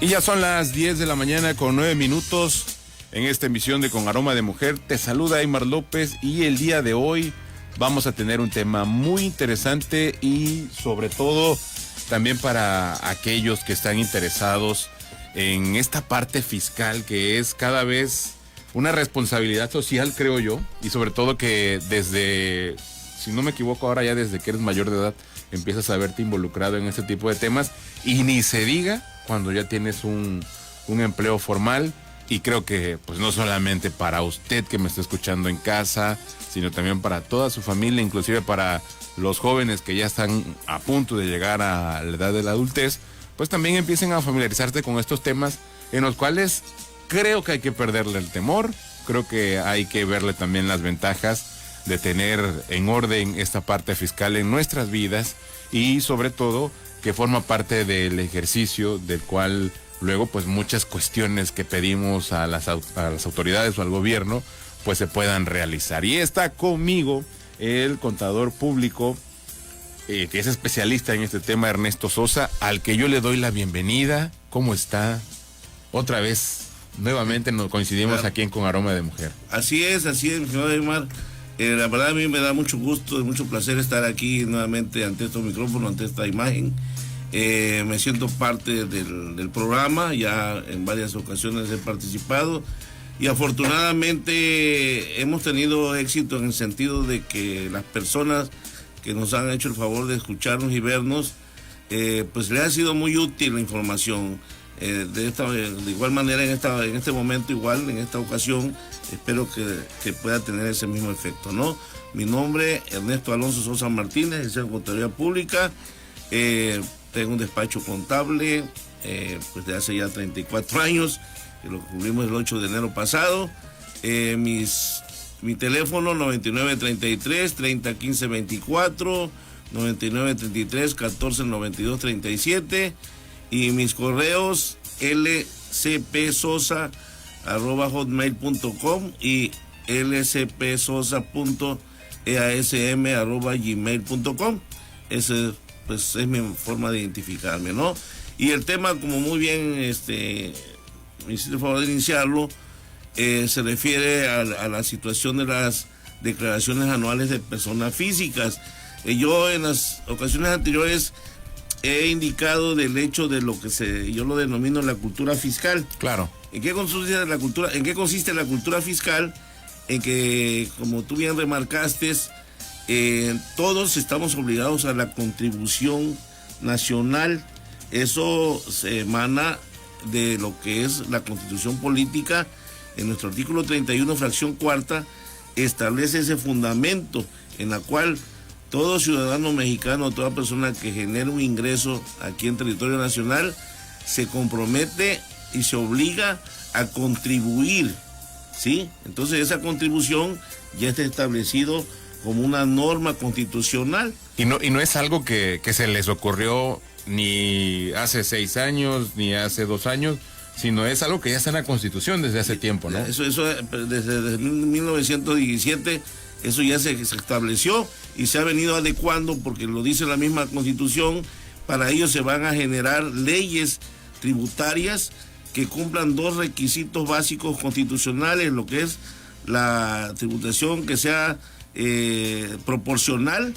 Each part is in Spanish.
Y ya son las 10 de la mañana con 9 minutos en esta emisión de Con Aroma de Mujer. Te saluda Aymar López y el día de hoy vamos a tener un tema muy interesante y sobre todo también para aquellos que están interesados en esta parte fiscal que es cada vez una responsabilidad social, creo yo, y sobre todo que desde, si no me equivoco ahora ya desde que eres mayor de edad, empiezas a verte involucrado en este tipo de temas y ni se diga cuando ya tienes un empleo formal. Y creo que pues no solamente para usted que me está escuchando en casa, sino también para toda su familia, inclusive para los jóvenes que ya están a punto de llegar a la edad de la adultez, pues también empiecen a familiarizarse con estos temas en los cuales creo que hay que perderle el temor, creo que hay que verle también las ventajas de tener en orden esta parte fiscal en nuestras vidas y sobre todo que forma parte del ejercicio del cual luego pues muchas cuestiones que pedimos a las autoridades o al gobierno pues se puedan realizar. Y está conmigo el contador público que es especialista en este tema, Ernesto Sosa, al que yo le doy la bienvenida. ¿Cómo está? Otra vez, nuevamente nos coincidimos aquí en Con Aroma de Mujer. Así es, mi señor Aymar. La verdad a mí me da mucho gusto y mucho placer estar aquí nuevamente ante estos micrófonos, ante esta imagen. Me siento parte del programa, ya en varias ocasiones he participado y afortunadamente hemos tenido éxito en el sentido de que las personas que nos han hecho el favor de escucharnos y vernos, pues les ha sido muy útil la información. De igual manera en este momento, igual en esta ocasión, espero que pueda tener ese mismo efecto, ¿no? Mi nombre, Ernesto Alonso Sosa Martínez, licenciado en Contaduría Pública. Tengo un despacho contable pues de hace ya 34 años, que lo cumplimos el 8 de enero pasado. Mi teléfono 9933-301524, 9933-149237 y mis correos lcpsosa@hotmail.com y lcpsosa.easm@gmail.com. Ese pues es mi forma de identificarme, ¿no? Y el tema, como muy bien me hiciste el favor de iniciarlo, se refiere a la situación de las declaraciones anuales de personas físicas. Yo en las ocasiones anteriores he indicado del hecho de lo que yo lo denomino la cultura fiscal. Claro. ¿En qué consiste la cultura fiscal? En que, como tú bien remarcaste, todos estamos obligados a la contribución nacional. Eso se emana de lo que es la Constitución Política. En nuestro artículo 31, fracción cuarta, establece ese fundamento en la cual todo ciudadano mexicano, toda persona que genere un ingreso aquí en territorio nacional, se compromete y se obliga a contribuir, ¿sí? Entonces esa contribución ya está establecido como una norma constitucional. Y no es algo que se les ocurrió ni hace 6 años, ni hace 2 años, sino es algo que ya está en la Constitución desde hace tiempo, ¿no? Eso desde 1917, eso ya se estableció y se ha venido adecuando porque lo dice la misma Constitución. Para ello se van a generar leyes tributarias que cumplan 2 requisitos básicos constitucionales, lo que es la tributación que sea proporcional,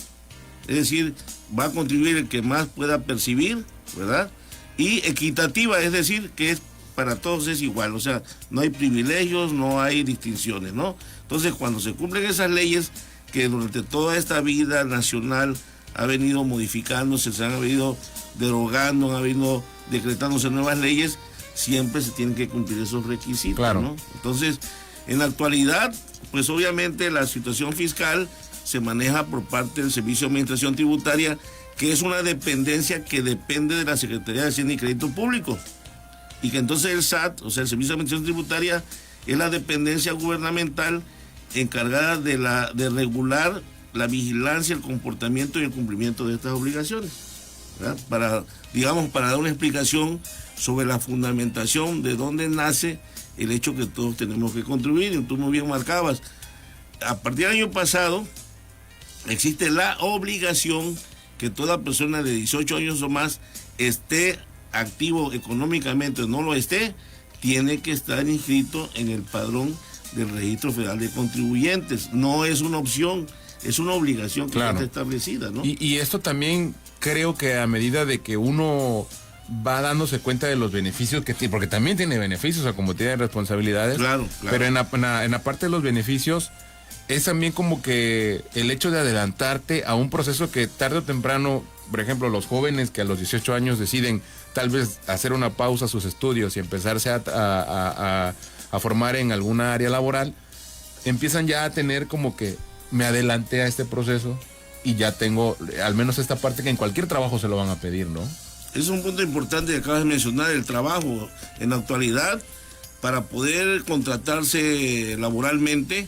es decir, va a contribuir el que más pueda percibir, ¿verdad? Y equitativa, es decir, que para todos es igual, o sea, no hay privilegios, no hay distinciones, ¿no? Entonces, cuando se cumplen esas leyes que durante toda esta vida nacional ha venido modificándose, se han venido derogando, han venido decretándose nuevas leyes, siempre se tienen que cumplir esos requisitos, claro, ¿no? Entonces, en la actualidad, pues obviamente la situación fiscal se maneja por parte del Servicio de Administración Tributaria, que es una dependencia que depende de la Secretaría de Hacienda y Crédito Público. Y que entonces el SAT, o sea, el Servicio de Administración Tributaria, es la dependencia gubernamental encargada de regular la vigilancia, el comportamiento y el cumplimiento de estas obligaciones, ¿verdad? Para dar una explicación sobre la fundamentación de dónde nace el hecho que todos tenemos que contribuir. Y tú muy bien marcabas, a partir del año pasado existe la obligación que toda persona de 18 años o más esté activo económicamente o no lo esté, tiene que estar inscrito en el padrón del Registro Federal de Contribuyentes. No es una opción, es una obligación que está establecida, ¿no? Y esto también creo que a medida de que uno va dándose cuenta de los beneficios que tiene, porque también tiene beneficios, o sea, como tiene responsabilidades. Claro. Pero en la parte de los beneficios es también como que el hecho de adelantarte a un proceso que tarde o temprano, por ejemplo, los jóvenes que a los 18 años deciden tal vez hacer una pausa a sus estudios y empezarse a formar en alguna área laboral, empiezan ya a tener como que me adelanté a este proceso y ya tengo al menos esta parte que en cualquier trabajo se lo van a pedir, ¿no? Es un punto importante que acabas de mencionar, el trabajo en la actualidad, para poder contratarse laboralmente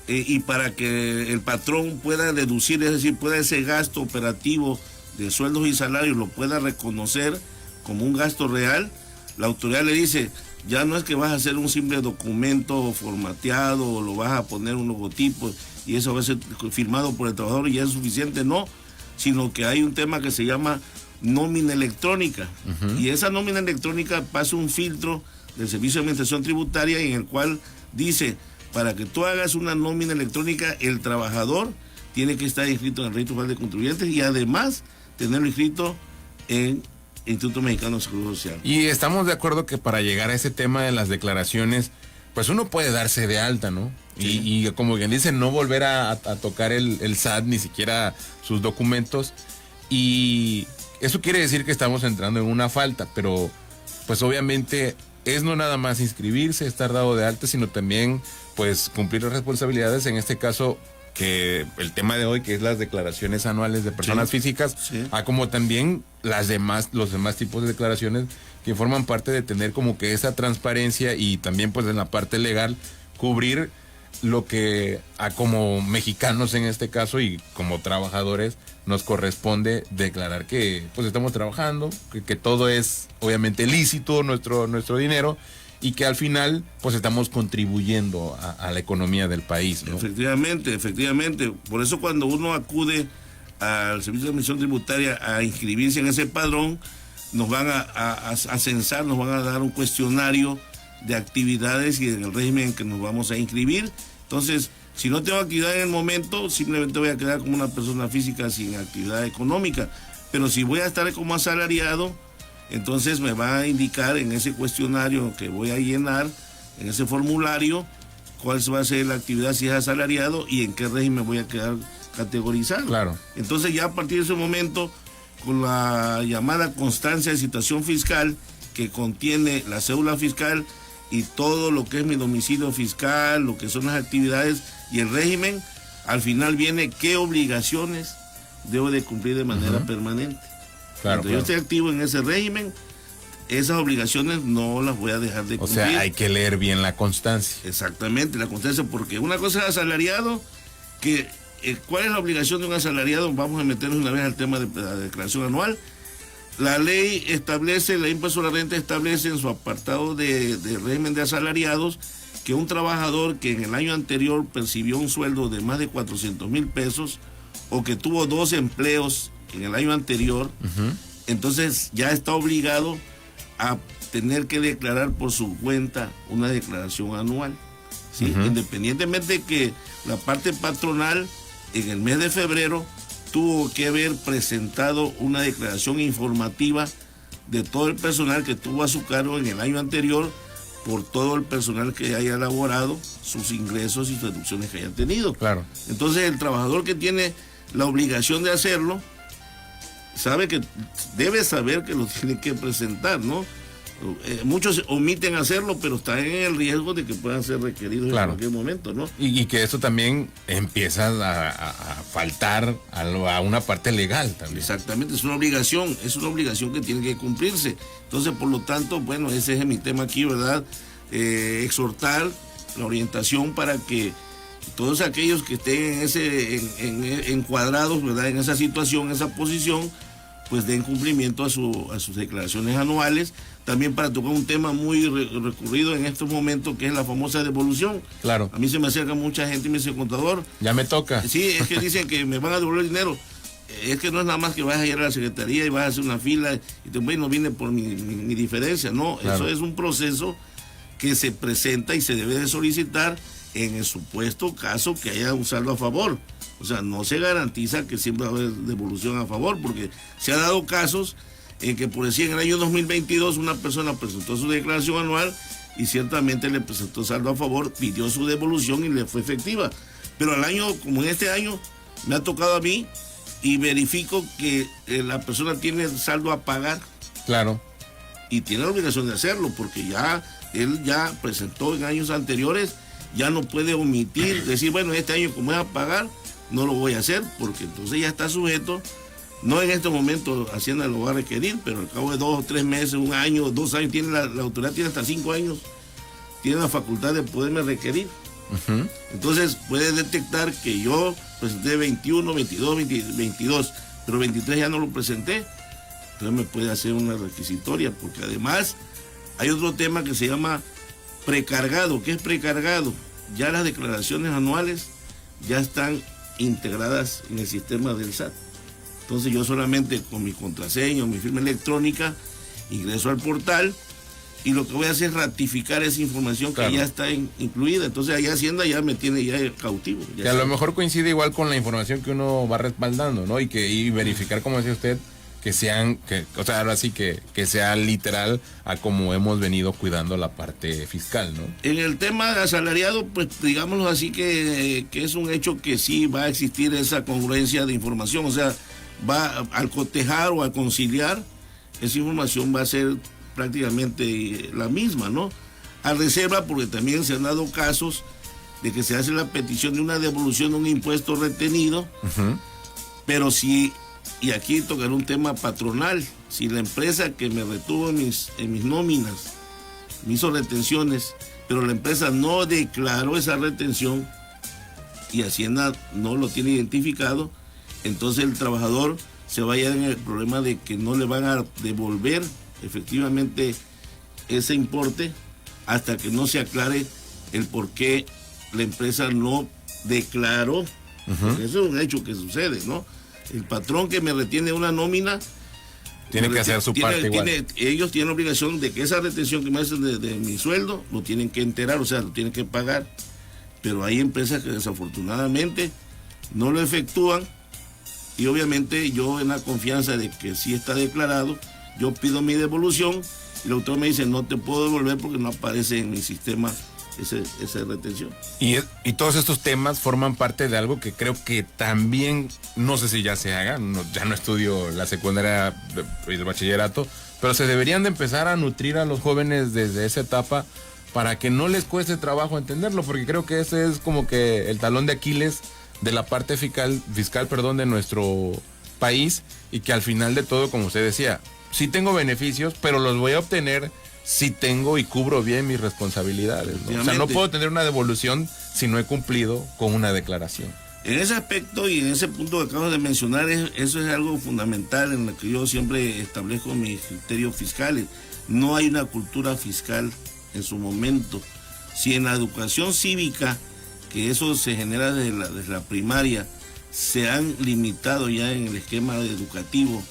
y para que el patrón pueda deducir, es decir, pueda ese gasto operativo de sueldos y salarios, lo pueda reconocer como un gasto real. La autoridad le dice, ya no es que vas a hacer un simple documento formateado o lo vas a poner un logotipo y eso va a ser firmado por el trabajador y ya es suficiente, no, sino que hay un tema que se llama nómina electrónica. Y esa nómina electrónica pasa un filtro del Servicio de Administración Tributaria en el cual dice, para que tú hagas una nómina electrónica, el trabajador tiene que estar inscrito en el Registro Federal de Contribuyentes y además tenerlo inscrito en Instituto Mexicano de Seguro Social. Y estamos de acuerdo que para llegar a ese tema de las declaraciones, pues uno puede darse de alta, ¿no? Sí. Y como quien dice, no volver a tocar el SAT, ni siquiera sus documentos. Y eso quiere decir que estamos entrando en una falta, pero pues obviamente es no nada más inscribirse, estar dado de alta, sino también pues cumplir las responsabilidades, en este caso que el tema de hoy, que es las declaraciones anuales de personas físicas, como también los demás tipos de declaraciones que forman parte de tener como que esa transparencia y también pues en la parte legal cubrir lo que como mexicanos en este caso y como trabajadores nos corresponde declarar que pues estamos trabajando, que todo es obviamente lícito, nuestro dinero, y que al final pues estamos contribuyendo a la economía del país, ¿no? Efectivamente. Por eso cuando uno acude al Servicio de Administración Tributaria a inscribirse en ese padrón, nos van a censar, nos van a dar un cuestionario de actividades y en el régimen en que nos vamos a inscribir. Entonces, si no tengo actividad en el momento, simplemente voy a quedar como una persona física sin actividad económica. Pero si voy a estar como asalariado, entonces me va a indicar en ese cuestionario que voy a llenar, en ese formulario, cuál va a ser la actividad si es asalariado y en qué régimen voy a quedar categorizado. Claro. Entonces ya a partir de ese momento, con la llamada constancia de situación fiscal, que contiene la cédula fiscal y todo lo que es mi domicilio fiscal, lo que son las actividades y el régimen, al final viene qué obligaciones debo de cumplir de manera permanente. Cuando yo esté activo en ese régimen, esas obligaciones no las voy a dejar de cumplir. O sea, hay que leer bien la constancia. Exactamente, la constancia, porque una cosa es asalariado, que ¿cuál es la obligación de un asalariado? Vamos a meternos una vez al tema de la declaración anual. La ley establece, la impuesto a la renta establece en su apartado de régimen de asalariados que un trabajador que en el año anterior percibió un sueldo de más de 400,000 pesos o que tuvo 2 empleos en el año anterior, entonces ya está obligado a tener que declarar por su cuenta una declaración anual, ¿sí? Independientemente que la parte patronal en el mes de febrero tuvo que haber presentado una declaración informativa de todo el personal que tuvo a su cargo en el año anterior, por todo el personal que haya elaborado, sus ingresos y sus deducciones que hayan tenido. Claro. Entonces el trabajador que tiene la obligación de hacerlo, debe saber que lo tiene que presentar, ¿no? Muchos omiten hacerlo, pero están en el riesgo de que puedan ser requeridos en cualquier momento, ¿no? Y que eso también empieza a faltar a una parte legal también. Exactamente, es una obligación que tiene que cumplirse. Entonces, por lo tanto, bueno, ese es mi tema aquí, ¿verdad? Exhortar la orientación para que todos aquellos que estén encuadrados, ¿verdad?, en esa situación, en esa posición, pues den cumplimiento a sus declaraciones anuales. También para tocar un tema muy recurrido en estos momentos, que es la famosa devolución. Claro. A mí se me acerca mucha gente y me dice, contador, ya me toca. Sí, es que dicen que me van a devolver el dinero. es que no es nada más que vas a ir a la secretaría y vas a hacer una fila y te bueno, viene por mi diferencia, no, claro. Eso es un proceso que se presenta y se debe de solicitar en el supuesto caso que haya un saldo a favor. O sea, no se garantiza que siempre va a haber devolución a favor, porque se han dado casos en que, por decir, en el año 2022 una persona presentó su declaración anual y ciertamente le presentó saldo a favor, pidió su devolución y le fue efectiva. Pero al año, como en este año, me ha tocado a mí y verifico que la persona tiene saldo a pagar. Claro. Y tiene la obligación de hacerlo, porque él ya presentó en años anteriores, ya no puede omitir, decir, bueno, este año como es a pagar, no lo voy a hacer, porque entonces ya está sujeto. No en este momento Hacienda lo va a requerir, pero al cabo de 2 o 3 meses, 1 año, 2 años, tiene la autoridad tiene hasta 5 años, tiene la facultad de poderme requerir. Uh-huh. Entonces puede detectar que yo presenté 21, 22, 22, pero 23 ya no lo presenté. Entonces me puede hacer una requisitoria, porque además hay otro tema que se llama precargado. ¿Qué es precargado? Ya las declaraciones anuales ya están integradas en el sistema del SAT. Entonces yo solamente con mi contraseña, mi firma electrónica, ingreso al portal y lo que voy a hacer es ratificar esa información que ya está incluida. Entonces ahí Hacienda ya me tiene ya cautivo. Ya que a lo mejor coincide igual con la información que uno va respaldando, ¿no? Y verificar, como decía usted, o sea, ahora sí que sea literal a como hemos venido cuidando la parte fiscal, ¿no? En el tema de asalariado, pues digámoslo así que es un hecho que sí va a existir esa congruencia de información, o sea, va al cotejar o al conciliar, esa información va a ser prácticamente la misma, ¿no? A reserva, porque también se han dado casos de que se hace la petición de una devolución de un impuesto retenido, uh-huh. Pero si, y aquí tocará un tema patronal, si la empresa que me retuvo en mis nóminas me hizo retenciones, pero la empresa no declaró esa retención y Hacienda no lo tiene identificado, entonces el trabajador se va a hallar en el problema de que no le van a devolver efectivamente ese importe hasta que no se aclare el por qué la empresa no declaró. Uh-huh. Eso es un hecho que sucede, ¿no? El patrón que me retiene una nómina tiene que hacer su parte igual. Ellos tienen la obligación de que esa retención que me hacen de mi sueldo lo tienen que enterar, o sea, lo tienen que pagar. Pero hay empresas que desafortunadamente no lo efectúan y obviamente yo, en la confianza de que sí está declarado, yo pido mi devolución y el autor me dice no te puedo devolver porque no aparece en mi sistema esa retención. Y todos estos temas forman parte de algo que creo que también, no sé si ya se haga, ya no estudio la secundaria y el bachillerato, pero se deberían de empezar a nutrir a los jóvenes desde esa etapa para que no les cueste trabajo entenderlo, porque creo que ese es como que el talón de Aquiles de la parte fiscal de nuestro país, y que al final de todo, como usted decía, sí tengo beneficios, pero los voy a obtener si tengo y cubro bien mis responsabilidades, ¿no? O sea, no puedo tener una devolución si no he cumplido con una declaración. En ese aspecto y en ese punto que acabo de mencionar, eso es algo fundamental en lo que yo siempre establezco mis criterios fiscales. No hay una cultura fiscal en su momento. Si en la educación cívica, que eso se genera desde la primaria, se han limitado ya en el esquema educativo,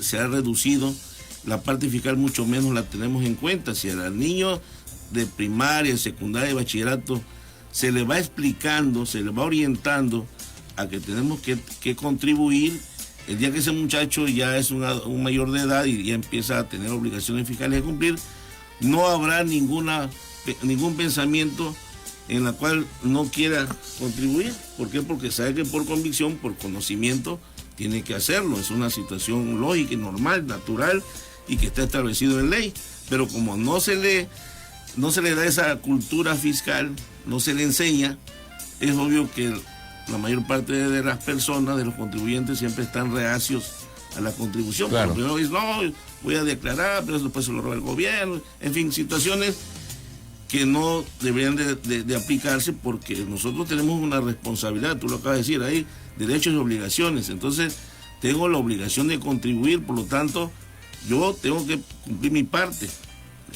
se ha reducido, la parte fiscal mucho menos la tenemos en cuenta. Si a los niños de primaria, secundaria y bachillerato se le va explicando, se le va orientando a que tenemos que contribuir, el día que ese muchacho ya es un mayor de edad y ya empieza a tener obligaciones fiscales de cumplir, no habrá ningún pensamiento en la cual no quiera contribuir. ¿Por qué? Porque sabe que por convicción, por conocimiento, tiene que hacerlo. Es una situación lógica y normal, natural, y que está establecido en ley. Pero como no se le da esa cultura fiscal, no se le enseña, es obvio que la mayor parte de las personas, de los contribuyentes, siempre están reacios a la contribución. Claro. Primero dicen, no, voy a declarar, pero después se lo roba el gobierno. En fin, situaciones que no deberían de aplicarse, porque nosotros tenemos una responsabilidad, tú lo acabas de decir, hay derechos y obligaciones. Entonces tengo la obligación de contribuir, por lo tanto yo tengo que cumplir mi parte,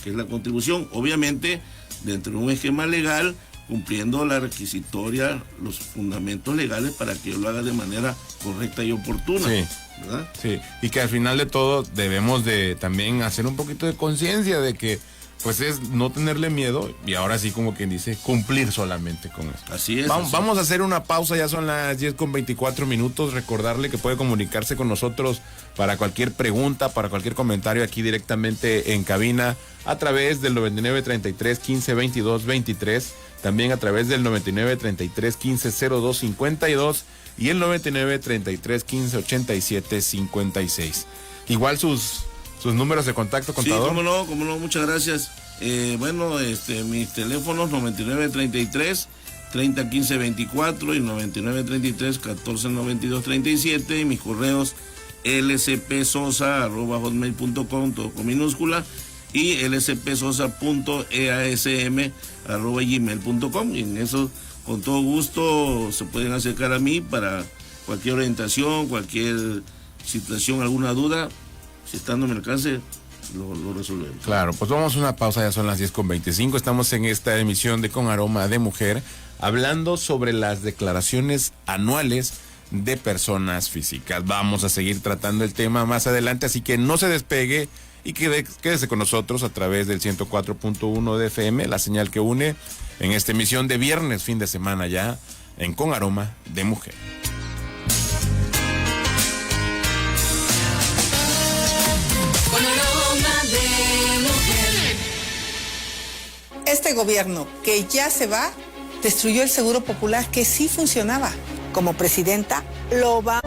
que es la contribución, obviamente dentro de un esquema legal, cumpliendo la requisitoria, los fundamentos legales para que yo lo haga de manera correcta y oportuna. Sí. ¿Verdad? Sí, y que al final de todo debemos de también hacer un poquito de conciencia de que pues es no tenerle miedo y ahora sí, como quien dice, cumplir solamente con eso. Así es. Vamos a hacer una pausa, ya son las 10:24. Recordarle que puede comunicarse con nosotros para cualquier pregunta, para cualquier comentario aquí directamente en cabina a través del 9933-1522-23, también a través del 9933-1502-52 y el 9933-1587-56. Igual sus números de contacto, contador. Sí, cómo no, muchas gracias. Mis teléfonos 9933-301524 y 9933-149237 y mis correos lcpsosa@hotmail.com, todo con minúscula, y lcpsosa.easm@gmail.com, y en eso con todo gusto se pueden acercar a mí para cualquier orientación, cualquier situación, alguna duda. Si estando en mi alcance, lo resolvemos. Claro, pues vamos a una pausa, ya son las 10:25. Estamos en esta emisión de Con Aroma de Mujer, hablando sobre las declaraciones anuales de personas físicas. Vamos a seguir tratando el tema más adelante, así que no se despegue y quédese con nosotros a través del 104.1 de FM, la señal que une en esta emisión de viernes, fin de semana ya, en Con Aroma de Mujer. Este gobierno que ya se va destruyó el Seguro Popular que sí funcionaba. Como presidenta lo va.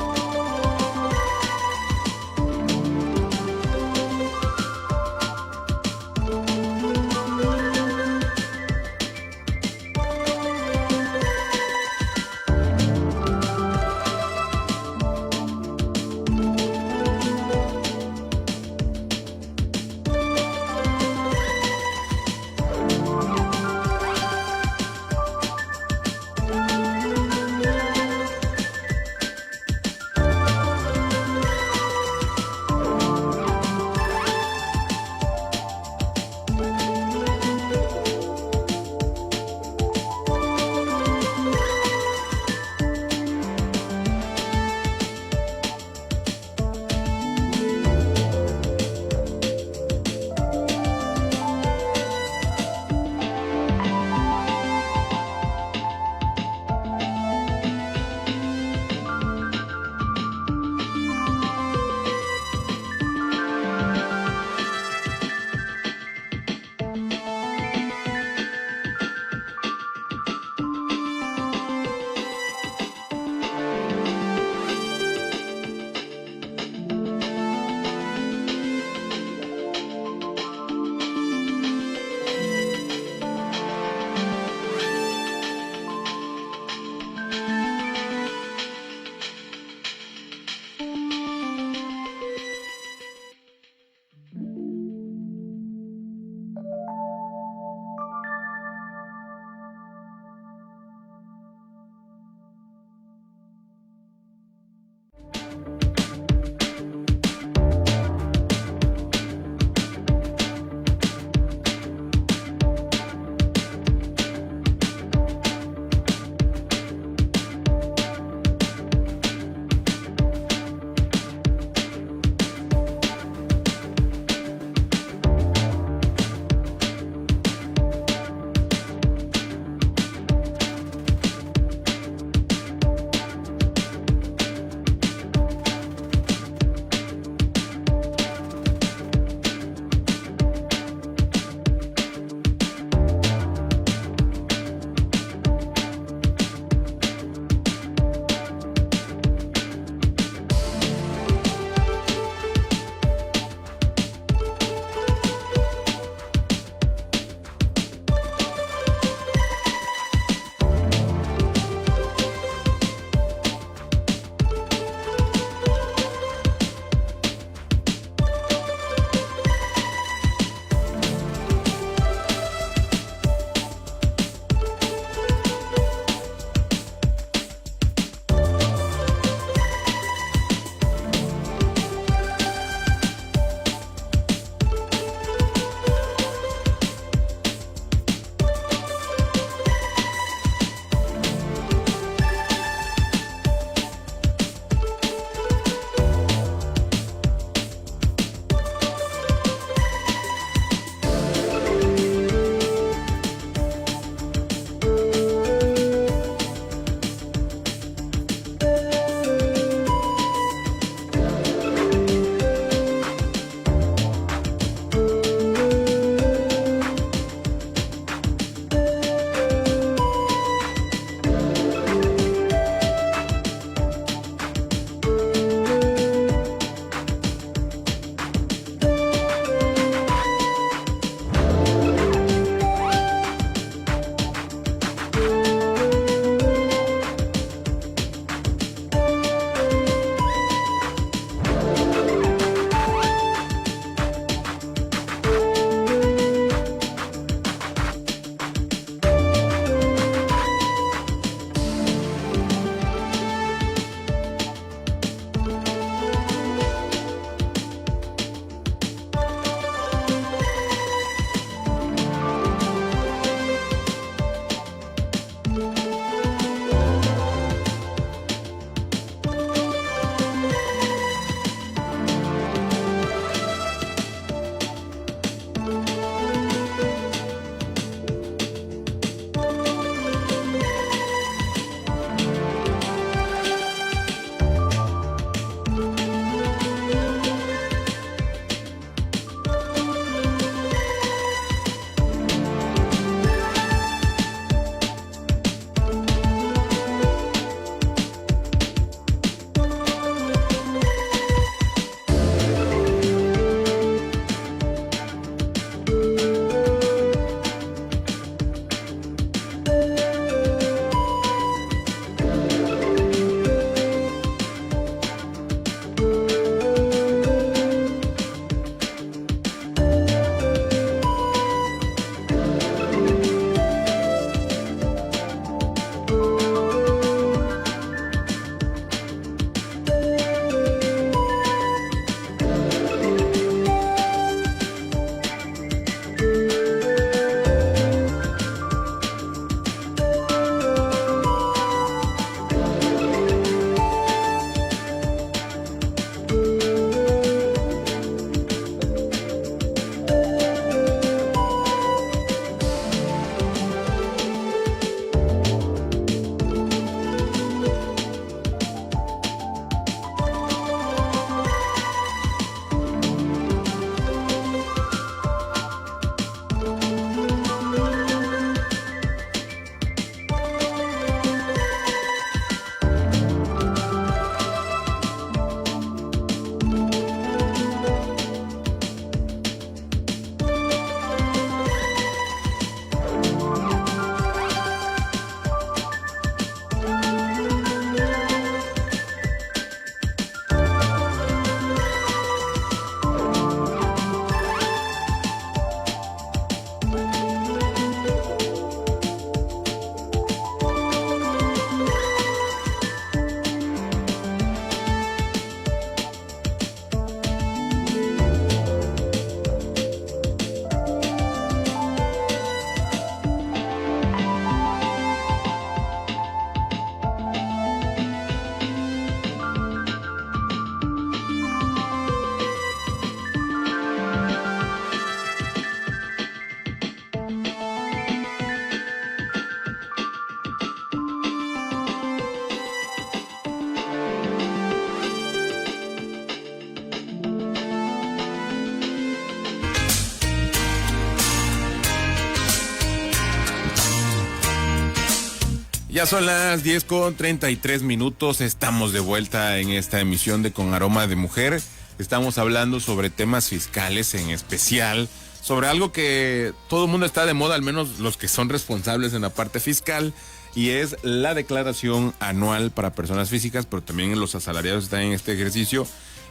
Ya son las 10:33. Estamos de vuelta en esta emisión de Con Aroma de Mujer. Estamos hablando sobre temas fiscales, en especial sobre algo que todo el mundo está de moda, al menos los que son responsables en la parte fiscal, y es la declaración anual para personas físicas, pero también los asalariados están en este ejercicio.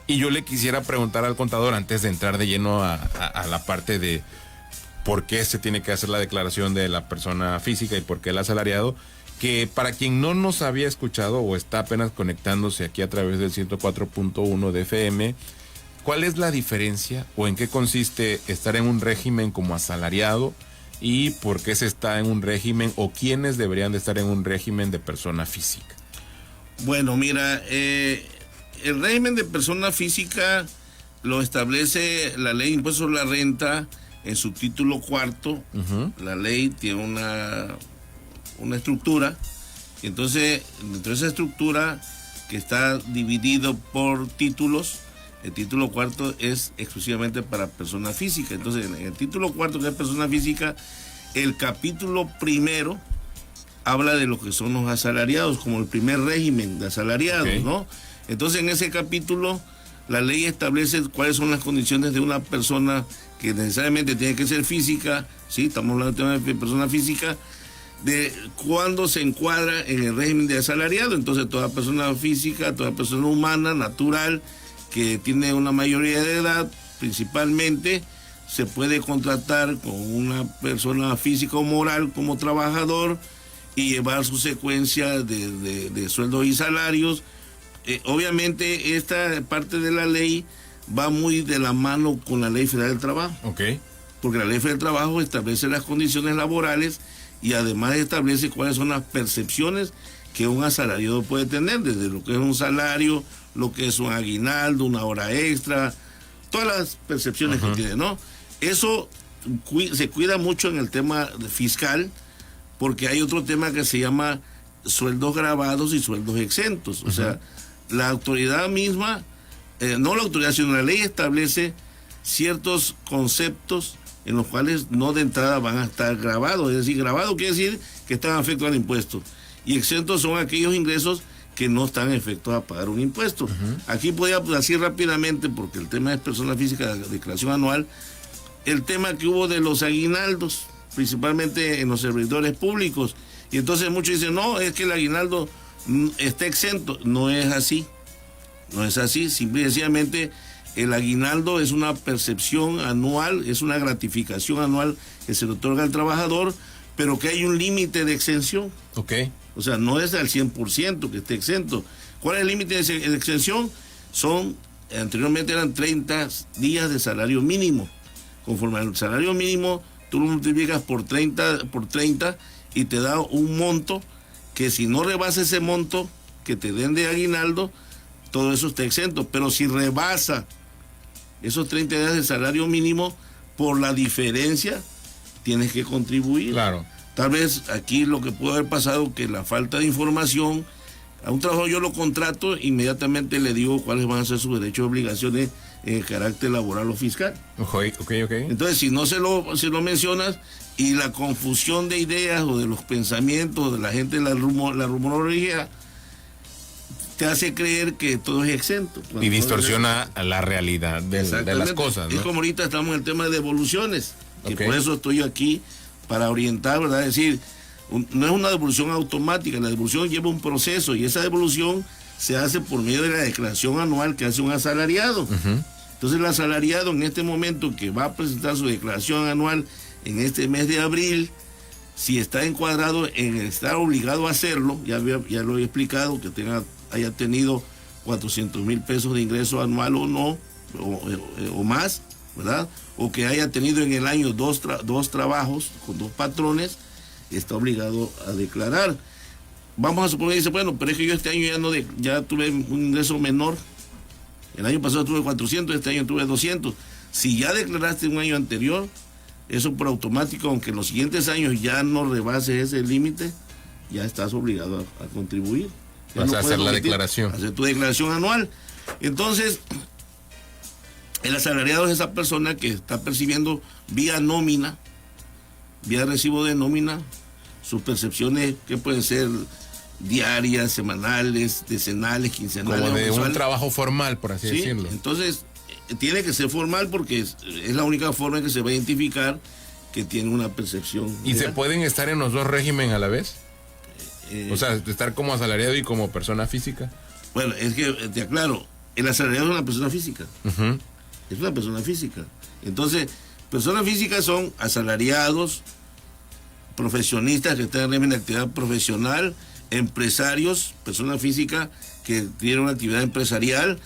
Y yo le quisiera preguntar al contador, antes de entrar de lleno a la parte de por qué se tiene que hacer la declaración de la persona física y por qué el asalariado, que para quien no nos había escuchado o está apenas conectándose aquí a través del 104.1 de FM, ¿cuál es la diferencia o en qué consiste estar en un régimen como asalariado y por qué se está en un régimen o quiénes deberían de estar en un régimen de persona física? Bueno, mira, el régimen de persona física lo establece la ley de impuestos sobre la renta en su título cuarto. La ley tiene una estructura, y entonces dentro de esa estructura, que está dividido por títulos, el título cuarto es exclusivamente para persona física. Entonces en el título cuarto, que es persona física, el capítulo primero habla de lo que son los asalariados, como el primer régimen de asalariados, okay, ¿no? Entonces en ese capítulo la ley establece cuáles son las condiciones de una persona que necesariamente tiene que ser física, sí, estamos hablando de persona física, de cuándo se encuadra en el régimen de asalariado. Entonces toda persona física, toda persona humana, natural, que tiene una mayoría de edad, principalmente, se puede contratar con una persona física o moral como trabajador y llevar su secuencia de sueldos y salarios. Obviamente esta parte de la ley va muy de la mano con la Ley Federal del Trabajo. Okay. Porque la Ley Federal del Trabajo establece las condiciones laborales y además establece cuáles son las percepciones que un asalariado puede tener, desde lo que es un salario, lo que es un aguinaldo, una hora extra, todas las percepciones que tiene, ¿no? Eso se cuida mucho en el tema fiscal, porque hay otro tema que se llama sueldos grabados y sueldos exentos. O sea, la autoridad misma, no la autoridad, sino la ley establece ciertos conceptos en los cuales no de entrada van a estar grabados. Es decir, grabado quiere decir que están afectos al impuesto. Y exentos son aquellos ingresos que no están efectos a pagar un impuesto. Aquí podía decir rápidamente, porque el tema es persona física, de declaración anual, el tema que hubo de los aguinaldos, principalmente en los servidores públicos. Y entonces muchos dicen, no, es que el aguinaldo está exento. No es así. No es así. Simple y sencillamente, el aguinaldo es una percepción anual, es una gratificación anual que se le otorga al trabajador, pero que hay un límite de exención. Ok. O sea, no es al 100% que esté exento. ¿Cuál es el límite de exención? Anteriormente eran 30 días de salario mínimo. Conforme al salario mínimo, tú lo multiplicas por 30 y te da un monto que, si no rebasa ese monto que te den de aguinaldo, todo eso está exento. Pero si rebasa esos 30 días de salario mínimo, por la diferencia tienes que contribuir. Claro. Tal vez aquí lo que puede haber pasado, que la falta de información, a un trabajador yo lo contrato, inmediatamente le digo cuáles van a ser sus derechos y obligaciones en carácter laboral o fiscal. Okay. Entonces, si no se lo mencionas, y la confusión de ideas o de los pensamientos de la gente, la rumorología, te hace creer que todo es exento. Y distorsiona la realidad de las cosas, ¿no? Es como ahorita estamos en el tema de devoluciones, que por eso estoy aquí, para orientar, ¿verdad? Es decir, no es una devolución automática, la devolución lleva un proceso, y esa devolución se hace por medio de la declaración anual que hace un asalariado. Entonces el asalariado, en este momento que va a presentar su declaración anual en este mes de abril, si está encuadrado está obligado a hacerlo, ya lo he explicado, que haya tenido 400,000 pesos de ingreso anual o no, o más, ¿verdad? O que haya tenido en el año dos trabajos con 2 patrones, está obligado a declarar. Vamos a suponer, dice, bueno, pero es que yo este año ya tuve un ingreso menor. El año pasado tuve 400, este año tuve 200. Si ya declaraste un año anterior, eso por automático, aunque en los siguientes años ya no rebases ese límite, ya estás obligado a contribuir. Vas a hacer la declaración. Hacer tu declaración anual. Entonces, el asalariado es esa persona que está percibiendo vía nómina, vía recibo de nómina, sus percepciones que pueden ser diarias, semanales, decenales, quincenales. Como de mensuales. un trabajo formal, por así ¿Sí? decirlo. Entonces, tiene que ser formal porque es la única forma en que se va a identificar que tiene una percepción. ¿Y se legal. pueden estar en los dos regímenes a la vez? O sea, estar como asalariado y como persona física. Bueno, es que te aclaro, el asalariado es una persona física. Ujú. Es una persona física. Entonces, personas físicas son asalariados, profesionistas que están en régimen de actividad profesional, empresarios, personas físicas que tienen una actividad empresarial,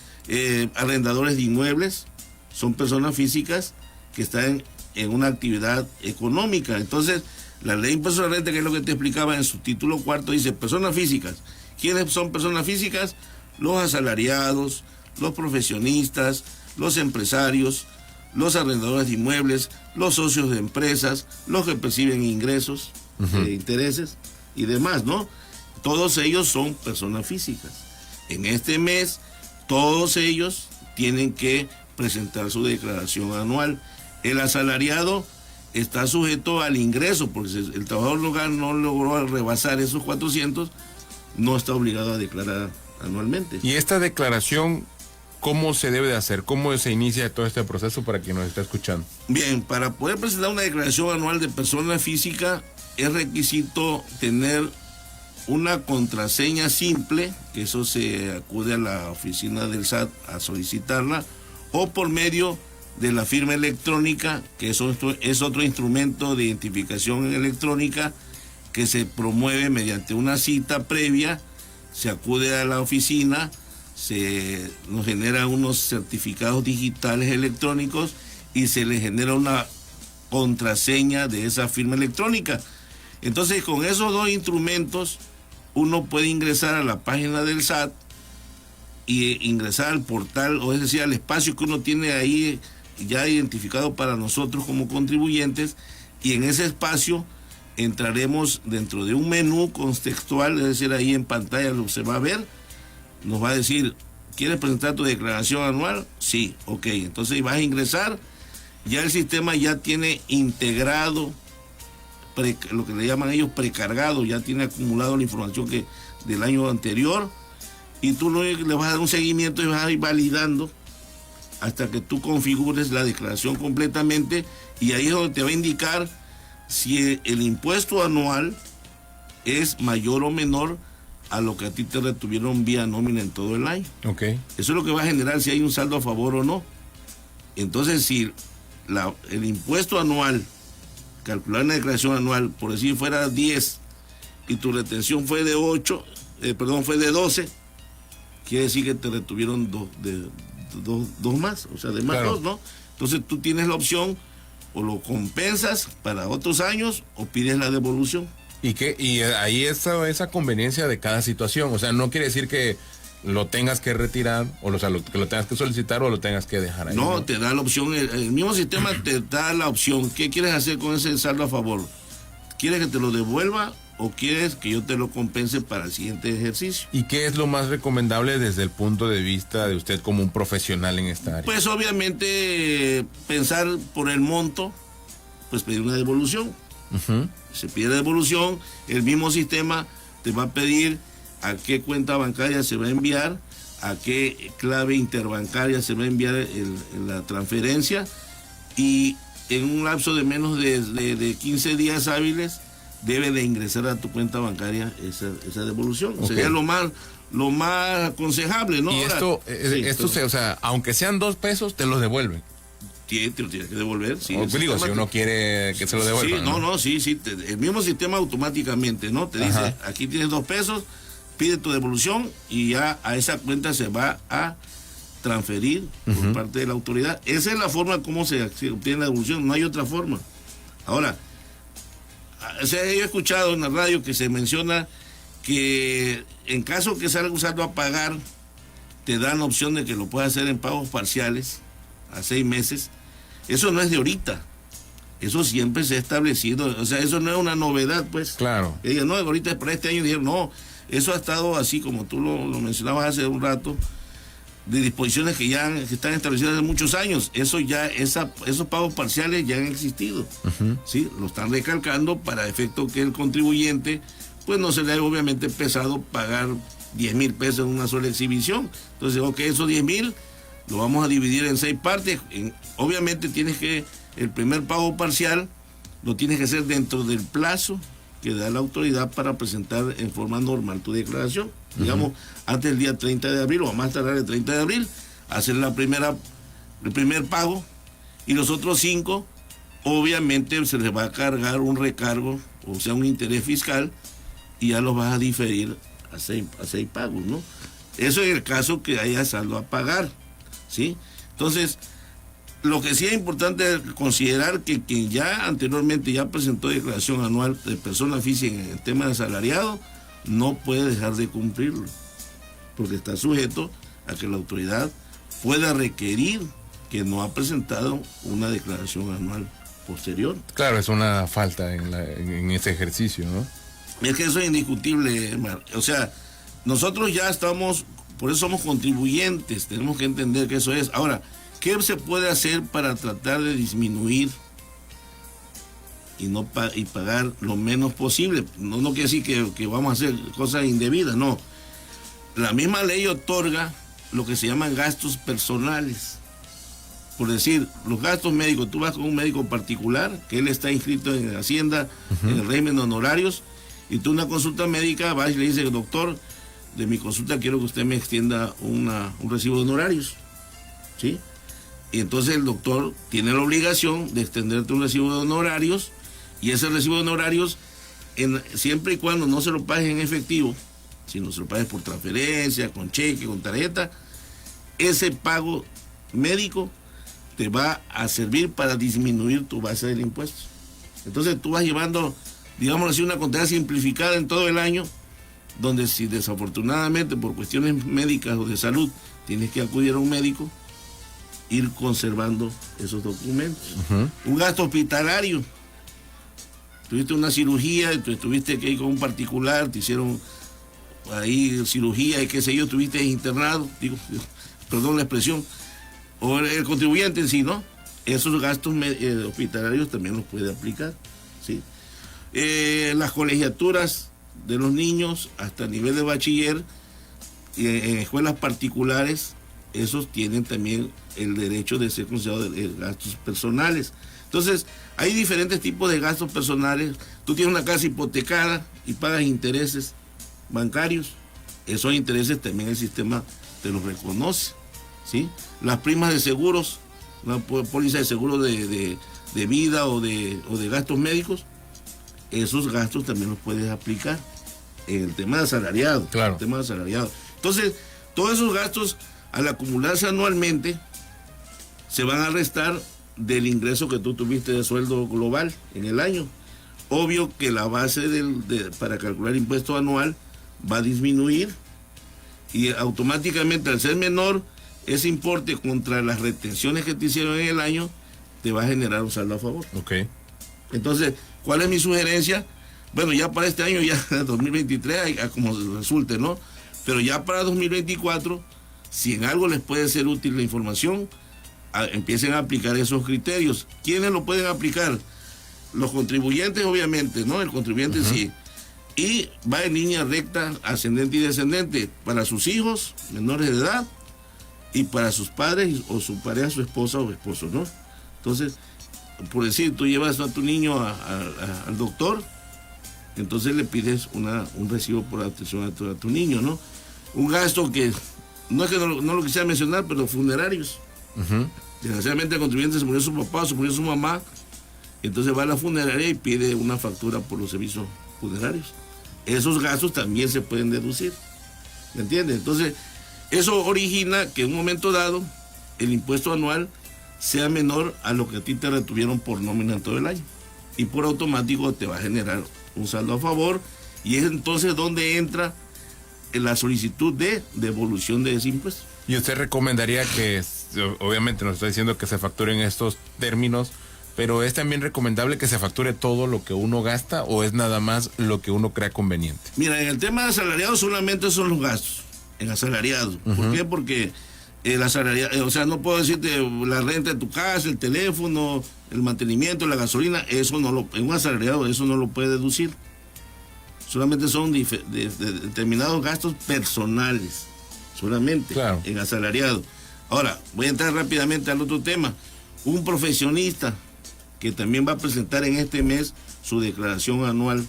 arrendadores de inmuebles, son personas físicas que están en una actividad económica. Entonces, la ley de impuesto a la renta, que es lo que te explicaba en su título cuarto, dice personas físicas. ¿Quiénes son personas físicas? Los asalariados, los profesionistas, los empresarios, los arrendadores de inmuebles, los socios de empresas, los que perciben ingresos, intereses y demás, ¿no? Todos ellos son personas físicas. En este mes, todos ellos tienen que presentar su declaración anual. El asalariado está sujeto al ingreso, porque si el trabajador local no logró rebasar esos 400, no está obligado a declarar anualmente. ¿Y esta declaración cómo se debe de hacer? ¿Cómo se inicia todo este proceso para quien nos está escuchando? Bien, para poder presentar una declaración anual de persona física es requisito tener una contraseña simple, que eso se acude a la oficina del SAT a solicitarla, o por medio de la firma electrónica, que eso es otro instrumento de identificación electrónica que se promueve mediante una cita previa. Se acude a la oficina, nos genera unos certificados digitales electrónicos y se le genera una contraseña de esa firma electrónica. Entonces, con esos dos instrumentos, uno puede ingresar a la página del SAT y ingresar al portal, o es decir, al espacio que uno tiene ahí ya identificado para nosotros como contribuyentes, y en ese espacio entraremos dentro de un menú contextual, es decir, ahí en pantalla se va a ver, nos va a decir, ¿quieres presentar tu declaración anual? Sí, ok, entonces vas a ingresar, ya el sistema ya tiene integrado, lo que le llaman ellos precargado, ya tiene acumulado la información que del año anterior, y tú le vas a dar un seguimiento y vas a ir validando hasta que tú configures la declaración completamente, y ahí es donde te va a indicar si el impuesto anual es mayor o menor a lo que a ti te retuvieron vía nómina en todo el año. Ok. Eso es lo que va a generar si hay un saldo a favor o no. Entonces, si el impuesto anual, calcular una declaración anual, por decir fuera 10 y tu retención fue de 12, quiere decir que te retuvieron dos más, o sea, de más Claro. dos, ¿no? Entonces tú tienes la opción, o lo compensas para otros años o pides la devolución. Y ahí esa conveniencia de cada situación. O sea, no quiere decir que lo tengas que retirar, que lo tengas que solicitar o lo tengas que dejar ahí. No, te da la opción, el mismo sistema te da la opción. ¿Qué quieres hacer con ese saldo a favor? ¿Quieres que te lo devuelva o quieres que yo te lo compense para el siguiente ejercicio? ¿Y qué es lo más recomendable desde el punto de vista de usted como un profesional en esta área? Pues obviamente pensar por el monto, pues pedir una devolución. Ujú. Se pide la devolución, el mismo sistema te va a pedir a qué cuenta bancaria se va a enviar, a qué clave interbancaria se va a enviar la transferencia, y en un lapso de menos de 15 días hábiles debe de ingresar a tu cuenta bancaria esa devolución. Ok. Sería lo más aconsejable, ¿no? Y Ahora, o sea, aunque sean 2 pesos, te los devuelven. te lo tienes que devolver. Sí, O el digo, sistema si uno quiere que se lo devuelvan. Sí, sí, el mismo sistema automáticamente, ¿no? Te dice, Ajá. aquí tienes 2 pesos, pide tu devolución y ya a esa cuenta se va a transferir por parte de la autoridad. Esa es la forma como se obtiene la devolución, no hay otra forma. Ahora, o sea, yo he escuchado en la radio que se menciona que en caso que salga un saldo a pagar, te dan la opción de que lo puedas hacer en pagos parciales a 6 meses. Eso no es de ahorita. Eso siempre se ha establecido. O sea, eso no es una novedad, pues. Claro. Que digan, no, ahorita para este año dijeron, no, eso ha estado así como tú lo mencionabas hace un rato, de disposiciones que están establecidas hace muchos años. Esos pagos parciales ya han existido. ¿Sí? Lo están recalcando para efecto que el contribuyente pues no se le ha obviamente pesado pagar 10,000 pesos en una sola exhibición. Entonces, ok, esos 10,000 lo vamos a dividir en 6 partes. Obviamente tienes que, el primer pago parcial lo tienes que hacer dentro del plazo que da la autoridad para presentar en forma normal tu declaración. Digamos, antes del día 30 de abril o a más tardar el 30 de abril, hacer el primer pago, y los otros 5, obviamente se les va a cargar un recargo, o sea, un interés fiscal, y ya los vas a diferir a 6 pagos, ¿no? Eso en el caso que haya saldo a pagar, ¿sí? Entonces, lo que sí es importante considerar que quien ya anteriormente ya presentó declaración anual de persona física en el tema de asalariado, no puede dejar de cumplirlo, porque está sujeto a que la autoridad pueda requerir que no ha presentado una declaración anual posterior. Claro, es una falta en ese ejercicio, ¿no? Es que eso es indiscutible, o sea, nosotros ya estamos, por eso somos contribuyentes, tenemos que entender que eso es. Ahora, ¿qué se puede hacer para tratar de disminuir y pagar lo menos posible? No quiere decir que vamos a hacer cosas indebidas, no. La misma ley otorga lo que se llaman gastos personales. Por decir, los gastos médicos, tú vas con un médico particular, que él está inscrito en Hacienda, en el régimen de honorarios, y tú una consulta médica vas y le dices, doctor, de mi consulta quiero que usted me extienda un recibo de honorarios, ¿sí? Y entonces el doctor tiene la obligación de extenderte un recibo de honorarios, y ese recibo de honorarios, siempre y cuando no se lo pagues en efectivo, sino se lo pagues por transferencia, con cheque, con tarjeta, ese pago médico te va a servir para disminuir tu base del impuesto. Entonces tú vas llevando, digamos así, una contabilidad simplificada en todo el año, donde si desafortunadamente por cuestiones médicas o de salud tienes que acudir a un médico, ir conservando esos documentos. Un gasto hospitalario, tuviste una cirugía, tuviste que ir con un particular, te hicieron ahí cirugía y qué sé yo, estuviste internado, perdón la expresión, o el contribuyente en sí, ¿no? Esos gastos hospitalarios también los puede aplicar, ¿sí? Las colegiaturas de los niños hasta el nivel de bachiller, en escuelas particulares, esos tienen también el derecho de ser considerados gastos personales. Entonces, hay diferentes tipos de gastos personales. Tú tienes una casa hipotecada y pagas intereses bancarios, esos intereses también el sistema te los reconoce, ¿sí? Las primas de seguros, una póliza de seguro de vida o de gastos médicos, esos gastos también los puedes aplicar en el tema de asalariado. Claro. El tema de asalariado. Entonces, todos esos gastos, al acumularse anualmente, se van a restar del ingreso que tú tuviste de sueldo global en el año. Obvio que la base para calcular impuesto anual va a disminuir, y automáticamente, al ser menor ese importe contra las retenciones que te hicieron en el año, te va a generar un saldo a favor. Ok. Entonces, ¿cuál es mi sugerencia? Bueno, ya para este año, ya 2023, como resulte, ¿no? Pero ya para 2024, si en algo les puede ser útil la información, empiecen a aplicar esos criterios. ¿Quiénes lo pueden aplicar? Los contribuyentes, obviamente, ¿no? El contribuyente sí. Y va en línea recta, ascendente y descendente, para sus hijos menores de edad y para sus padres o su pareja, su esposa o esposo, ¿no? Entonces, por decir, tú llevas a tu niño al doctor, entonces le pides un recibo por atención a tu niño, ¿no? Un gasto que, no es que no lo quisiera mencionar, pero funerarios. Desgraciadamente el contribuyente se murió su papá, se murió su mamá, entonces va a la funeraria y pide una factura por los servicios funerarios. Esos gastos también se pueden deducir, ¿me entiendes? Entonces, eso origina que en un momento dado el impuesto anual sea menor a lo que a ti te retuvieron por nómina en todo el año, y por automático te va a generar un saldo a favor, y es entonces donde entra la solicitud de devolución de ese impuesto. ¿Y usted recomendaría que, obviamente nos está diciendo que se facture en estos términos, pero es también recomendable que se facture todo lo que uno gasta, o es nada más lo que uno crea conveniente? Mira, en el tema de asalariado solamente son los gastos, en asalariado. ¿Por qué? Porque el asalariado, o sea, no puedo decirte la renta de tu casa, el teléfono, el mantenimiento, la gasolina, eso no en un asalariado eso no lo puede deducir. solamente son de determinados gastos personales, solamente claro, en asalariado. Ahora, voy a entrar rápidamente al otro tema. Un profesionista que también va a presentar en este mes su declaración anual,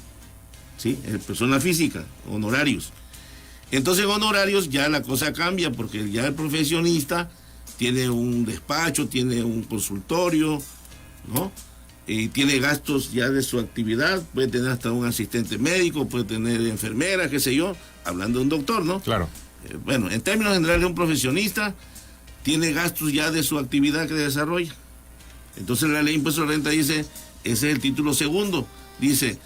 ¿sí? Persona física, honorarios. Entonces, en honorarios ya la cosa cambia, porque ya el profesionista tiene un despacho, tiene un consultorio, ¿no? Y tiene gastos ya de su actividad, puede tener hasta un asistente médico, puede tener enfermera, qué sé yo, hablando de un doctor, ¿no? Claro. Bueno, en términos generales, un profesionista tiene gastos ya de su actividad que desarrolla. Entonces la ley de impuesto a la renta dice, ese es el título segundo, dice,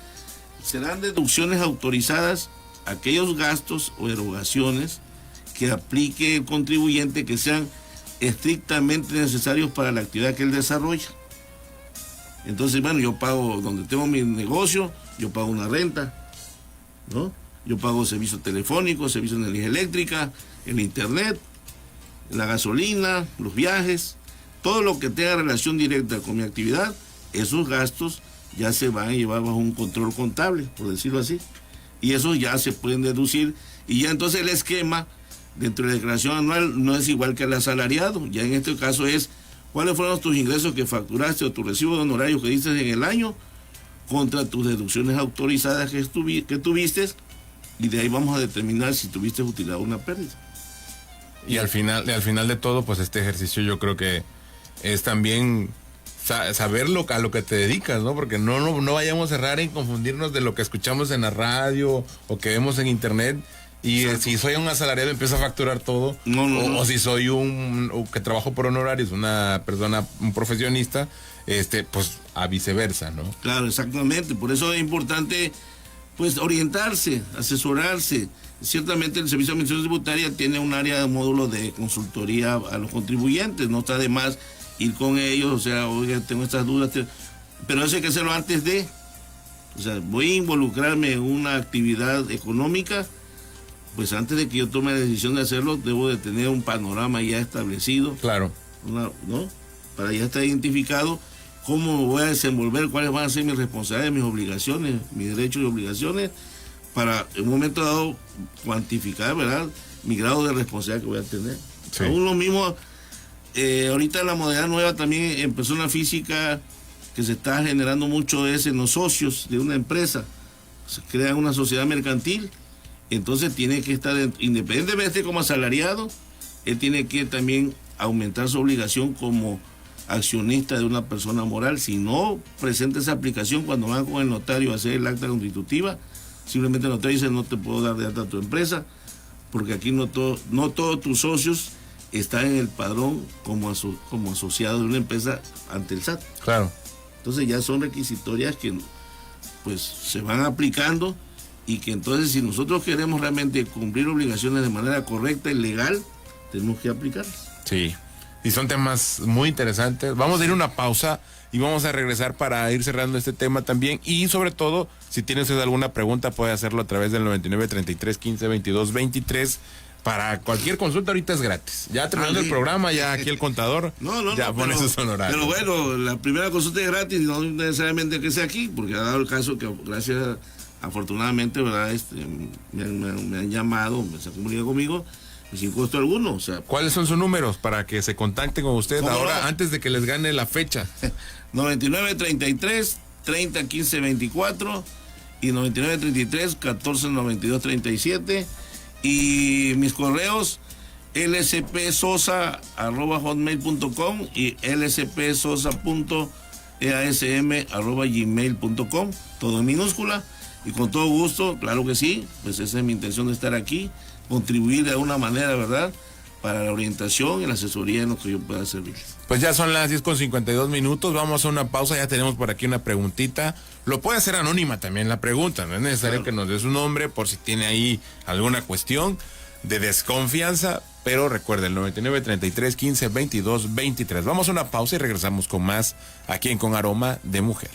serán deducciones autorizadas aquellos gastos o erogaciones que aplique el contribuyente que sean estrictamente necesarios para la actividad que él desarrolla. Entonces, bueno, yo pago donde tengo mi negocio, yo pago una renta, ¿no? Yo pago servicios telefónicos, servicios de energía eléctrica, el internet, la gasolina, los viajes, todo lo que tenga relación directa con mi actividad, esos gastos ya se van a llevar bajo un control contable, por decirlo así. Y esos ya se pueden deducir. Y ya entonces el esquema dentro de la declaración anual no es igual que el asalariado. Ya en este caso es cuáles fueron tus ingresos que facturaste o tu recibo de honorarios que diste en el año contra tus deducciones autorizadas que tuviste, y de ahí vamos a determinar si tuviste utilidad o una pérdida. Y al final de todo, pues este ejercicio yo creo que es también saber a lo que te dedicas, ¿no? Porque no vayamos a errar en confundirnos de lo que escuchamos en la radio o que vemos en internet. Y si soy un asalariado empiezo a facturar todo. No. O si soy que trabajo por honorarios, una persona, un profesionista, pues a viceversa, ¿no? Claro, exactamente. Por eso es importante, pues, orientarse, asesorarse. Ciertamente el Servicio de Administración Tributaria tiene un área de módulo de consultoría a los contribuyentes. No está de más ir con ellos, o sea, oiga, tengo estas dudas, pero eso hay que hacerlo antes de. O sea, voy a involucrarme en una actividad económica, pues antes de que yo tome la decisión de hacerlo, debo de tener un panorama ya establecido. Claro. ¿No? Para ya estar identificado cómo voy a desenvolver, cuáles van a ser mis responsabilidades, mis obligaciones, mis derechos y obligaciones, para en un momento dado cuantificar, ¿verdad?, mi grado de responsabilidad que voy a tener. Sí. Aún lo mismo, ahorita la modalidad nueva también en persona física que se está generando mucho es en los socios de una empresa. Se crea una sociedad mercantil. Entonces tiene que estar, independientemente como asalariado, él tiene que también aumentar su obligación como accionista de una persona moral. Si no presenta esa aplicación cuando van con el notario a hacer el acta constitutiva, simplemente el notario dice: no te puedo dar de alta a tu empresa, porque aquí no todos tus socios están en el padrón como asociados de una empresa ante el SAT. Claro. Entonces ya son requisitorias que pues se van aplicando, y que entonces si nosotros queremos realmente cumplir obligaciones de manera correcta y legal, tenemos que aplicarlas. Sí, y son temas muy interesantes. Vamos a ir a una pausa y vamos a regresar para ir cerrando este tema también. Y sobre todo, si tienes alguna pregunta, puede hacerlo a través del 99 33 15 22 23. Para cualquier consulta ahorita es gratis. Ya terminando el programa, ya aquí el contador ya pone sus honorarios. Pero bueno, la primera consulta es gratis, no necesariamente que sea aquí, porque ha dado el caso que gracias, afortunadamente, ¿verdad? Me han llamado, se han comunicado conmigo sin costo alguno. O sea, ¿cuáles son sus números para que se contacten con usted ahora, antes de que les gane la fecha? 99 33 30 15 24 y 99 33 14 92 37. Y mis correos, lspsosa@hotmail.com y lspsosa.easm@gmail.com, todo en minúscula, y con todo gusto, claro que sí, pues esa es mi intención de estar aquí, contribuir de alguna manera, ¿verdad?, para la orientación y la asesoría en lo que yo pueda servir. Pues ya son las 10:52, vamos a una pausa, ya tenemos por aquí una preguntita. Lo puede hacer anónima también la pregunta, no es necesario que nos dé su nombre por si tiene ahí alguna cuestión de desconfianza, pero recuerde el 99 33 15 22 23. Vamos a una pausa y regresamos con más aquí en Con Aroma de Mujer.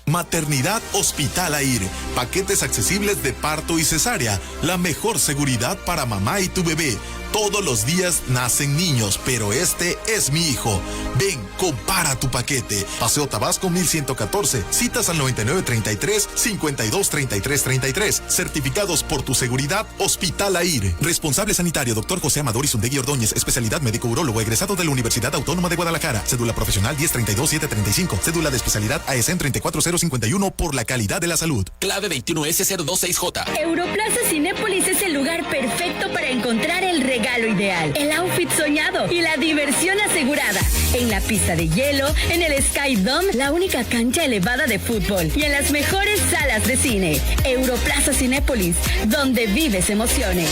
Maternidad Hospital AIR, paquetes accesibles de parto y cesárea, la mejor seguridad para mamá y tu bebé. Todos los días nacen niños, pero este es mi hijo. Ven, compara tu paquete. Paseo Tabasco 1114. Citas al 9933-523333. Certificados por tu seguridad, Hospital AIR. Responsable sanitario, Dr. José Amador Izundegui Ordóñez. Especialidad médico-urólogo, egresado de la Universidad Autónoma de Guadalajara. Cédula profesional 1032-735. Cédula de especialidad ASN 34051 por la calidad de la salud. Clave 21S026J. Europlaza Cinépolis es el lugar perfecto para encontrar el regalo ideal, el outfit soñado y la diversión asegurada. En la pista de hielo, en el Sky Dome, la única cancha elevada de fútbol y en las mejores salas de cine. Europlaza Cinépolis, donde vives emociones.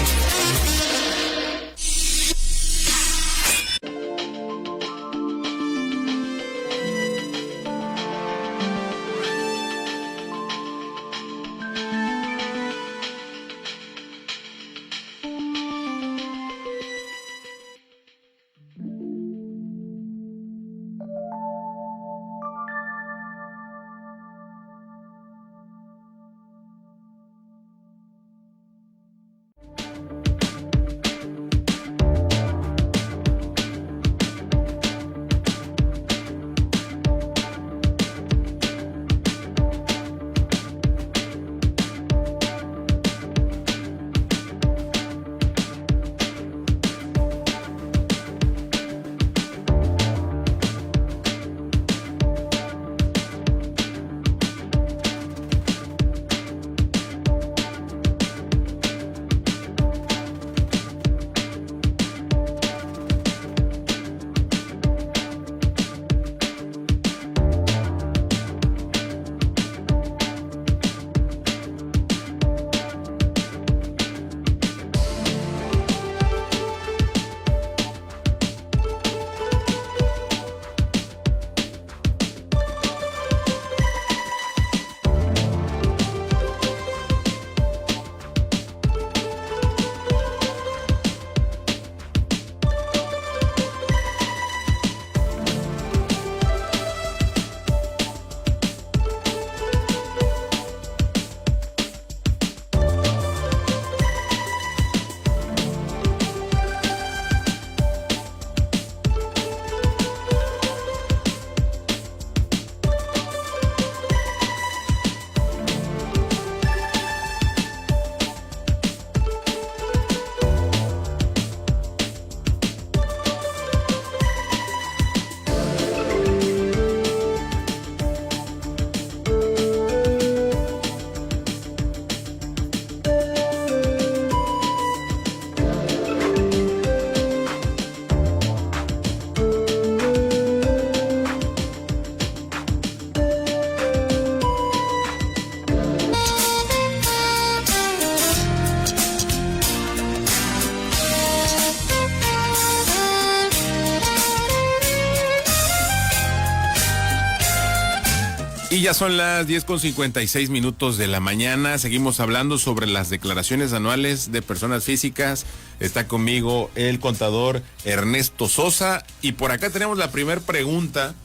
Y ya son las 10:56 de la mañana. Seguimos hablando sobre las declaraciones anuales de personas físicas. Está conmigo el contador Ernesto Sosa. Y por acá tenemos la primera pregunta.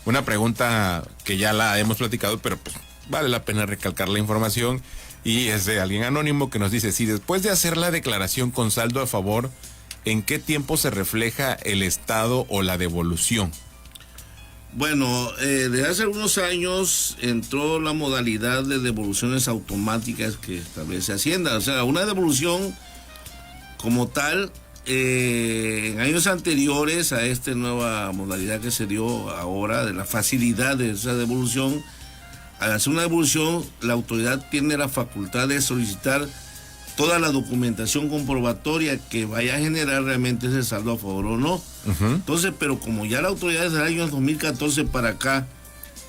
Una pregunta que ya la hemos platicado, pero pues vale la pena recalcar la información. Y es de alguien anónimo que nos dice: si después de hacer la declaración con saldo a favor, ¿en qué tiempo se refleja el estado o la devolución? Bueno, desde hace algunos años entró la modalidad de devoluciones automáticas que establece Hacienda. O sea, una devolución como tal, en años anteriores a esta nueva modalidad que se dio ahora, de la facilidad de esa devolución, al hacer una devolución, la autoridad tiene la facultad de solicitar toda la documentación comprobatoria que vaya a generar realmente ese saldo a favor o no. Entonces, pero como ya la autoridad desde el año 2014 para acá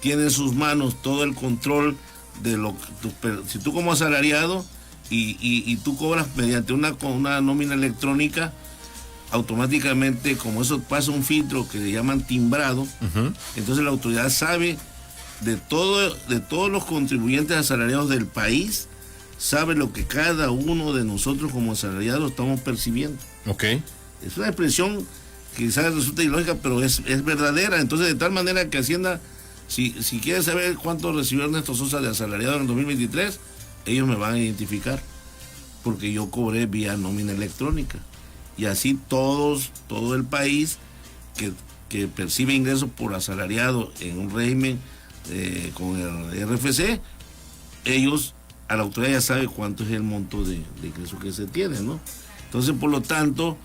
tiene en sus manos todo el control de lo que si tú como asalariado y tú cobras mediante una nómina electrónica, automáticamente, como eso pasa un filtro que le llaman timbrado, entonces la autoridad sabe de todos los contribuyentes asalariados del país, sabe lo que cada uno de nosotros como asalariados estamos percibiendo. Ok. Es una expresión que quizás resulta ilógica, pero es verdadera. Entonces, de tal manera que Hacienda, si quiere saber cuánto recibió Ernesto Sosa de asalariado en el 2023, ellos me van a identificar, porque yo cobré vía nómina electrónica. y así todo el país que percibe ingresos por asalariado en un régimen con el RFC, ellos, a la autoridad ya sabe cuánto es el monto de ingresos que se tiene, ¿no? Entonces, por lo tanto,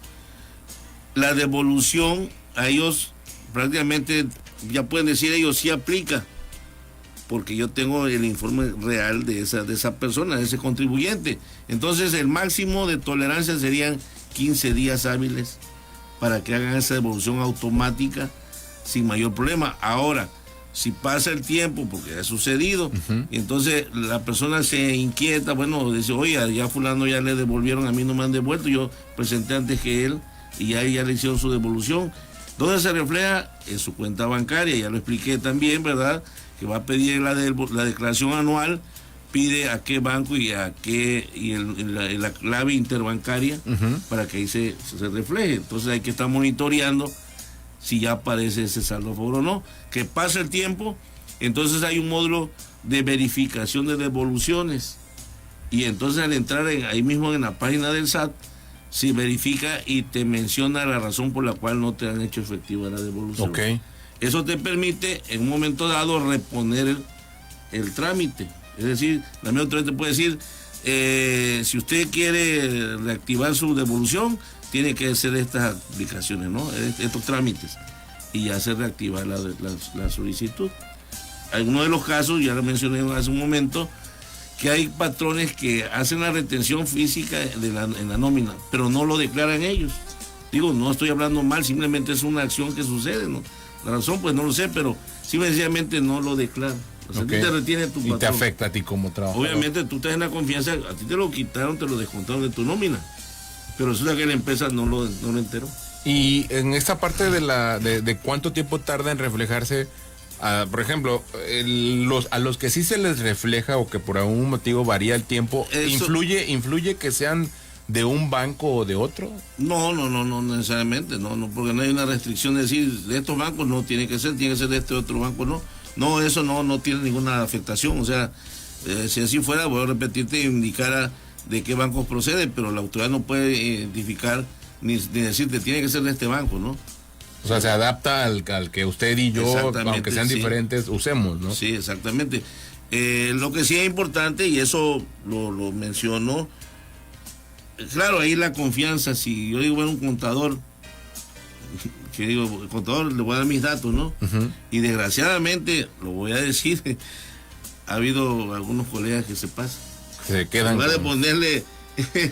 la devolución a ellos prácticamente, ya pueden decir ellos, sí aplica, porque yo tengo el informe real de esa persona, de ese contribuyente. Entonces, el máximo de tolerancia serían 15 días hábiles para que hagan esa devolución automática sin mayor problema. Ahora, si pasa el tiempo, porque ha sucedido, entonces la persona se inquieta, bueno, dice, oye, ya fulano ya le devolvieron, a mí no me han devuelto, yo presenté antes que él y ya le hicieron su devolución. ¿Dónde se refleja? En su cuenta bancaria, ya lo expliqué también, ¿verdad? Que va a pedir la declaración anual, pide a qué banco y la clave interbancaria para que ahí se refleje. Entonces hay que estar monitoreando si ya aparece ese saldo a favor o no. Que pasa el tiempo, entonces hay un módulo de verificación de devoluciones. Y entonces al entrar ahí mismo en la página del SAT, se verifica y te menciona la razón por la cual no te han hecho efectiva la devolución. Ok. Eso te permite en un momento dado reponer el trámite. Es decir, la misma autoridad te puede decir, si usted quiere reactivar su devolución, tiene que hacer estas aplicaciones, ¿no? Estos trámites, y ya se reactiva la solicitud. Algunos de los casos, ya lo mencioné hace un momento, que hay patrones que hacen la retención física en la nómina, pero no lo declaran ellos. Digo, no estoy hablando mal, simplemente es una acción que sucede, ¿no? La razón, pues no lo sé, pero sencillamente no lo declaran. O sea, Okay. te retiene tu patrón. Y te afecta a ti como trabajador. Obviamente tú estás en la confianza, a ti te lo quitaron, te lo descontaron de tu nómina, pero resulta que la empresa no lo enteró. Y en esta parte de cuánto tiempo tarda en reflejarse, por ejemplo, a los que sí se les refleja o que por algún motivo varía el tiempo, Eso, ¿influye que sean de un banco o de otro? No necesariamente, no, porque no hay una restricción de decir de estos bancos no tiene que ser de este otro banco, no. No, eso no tiene ninguna afectación. O sea, si así fuera, voy a repetirte, indicara de qué bancos procede, pero la autoridad no puede identificar ni decirte tiene que ser de este banco, ¿no? O sea, se adapta al que usted y yo, aunque sean diferentes, usemos, ¿no? Sí, exactamente. Lo que sí es importante, y eso lo menciono, claro, ahí la confianza. Si yo digo, bueno, un contador, que digo, el contador, le voy a dar mis datos, ¿no? Y desgraciadamente, lo voy a decir, ha habido algunos colegas que se pasan. Se quedan En lugar de con ponerle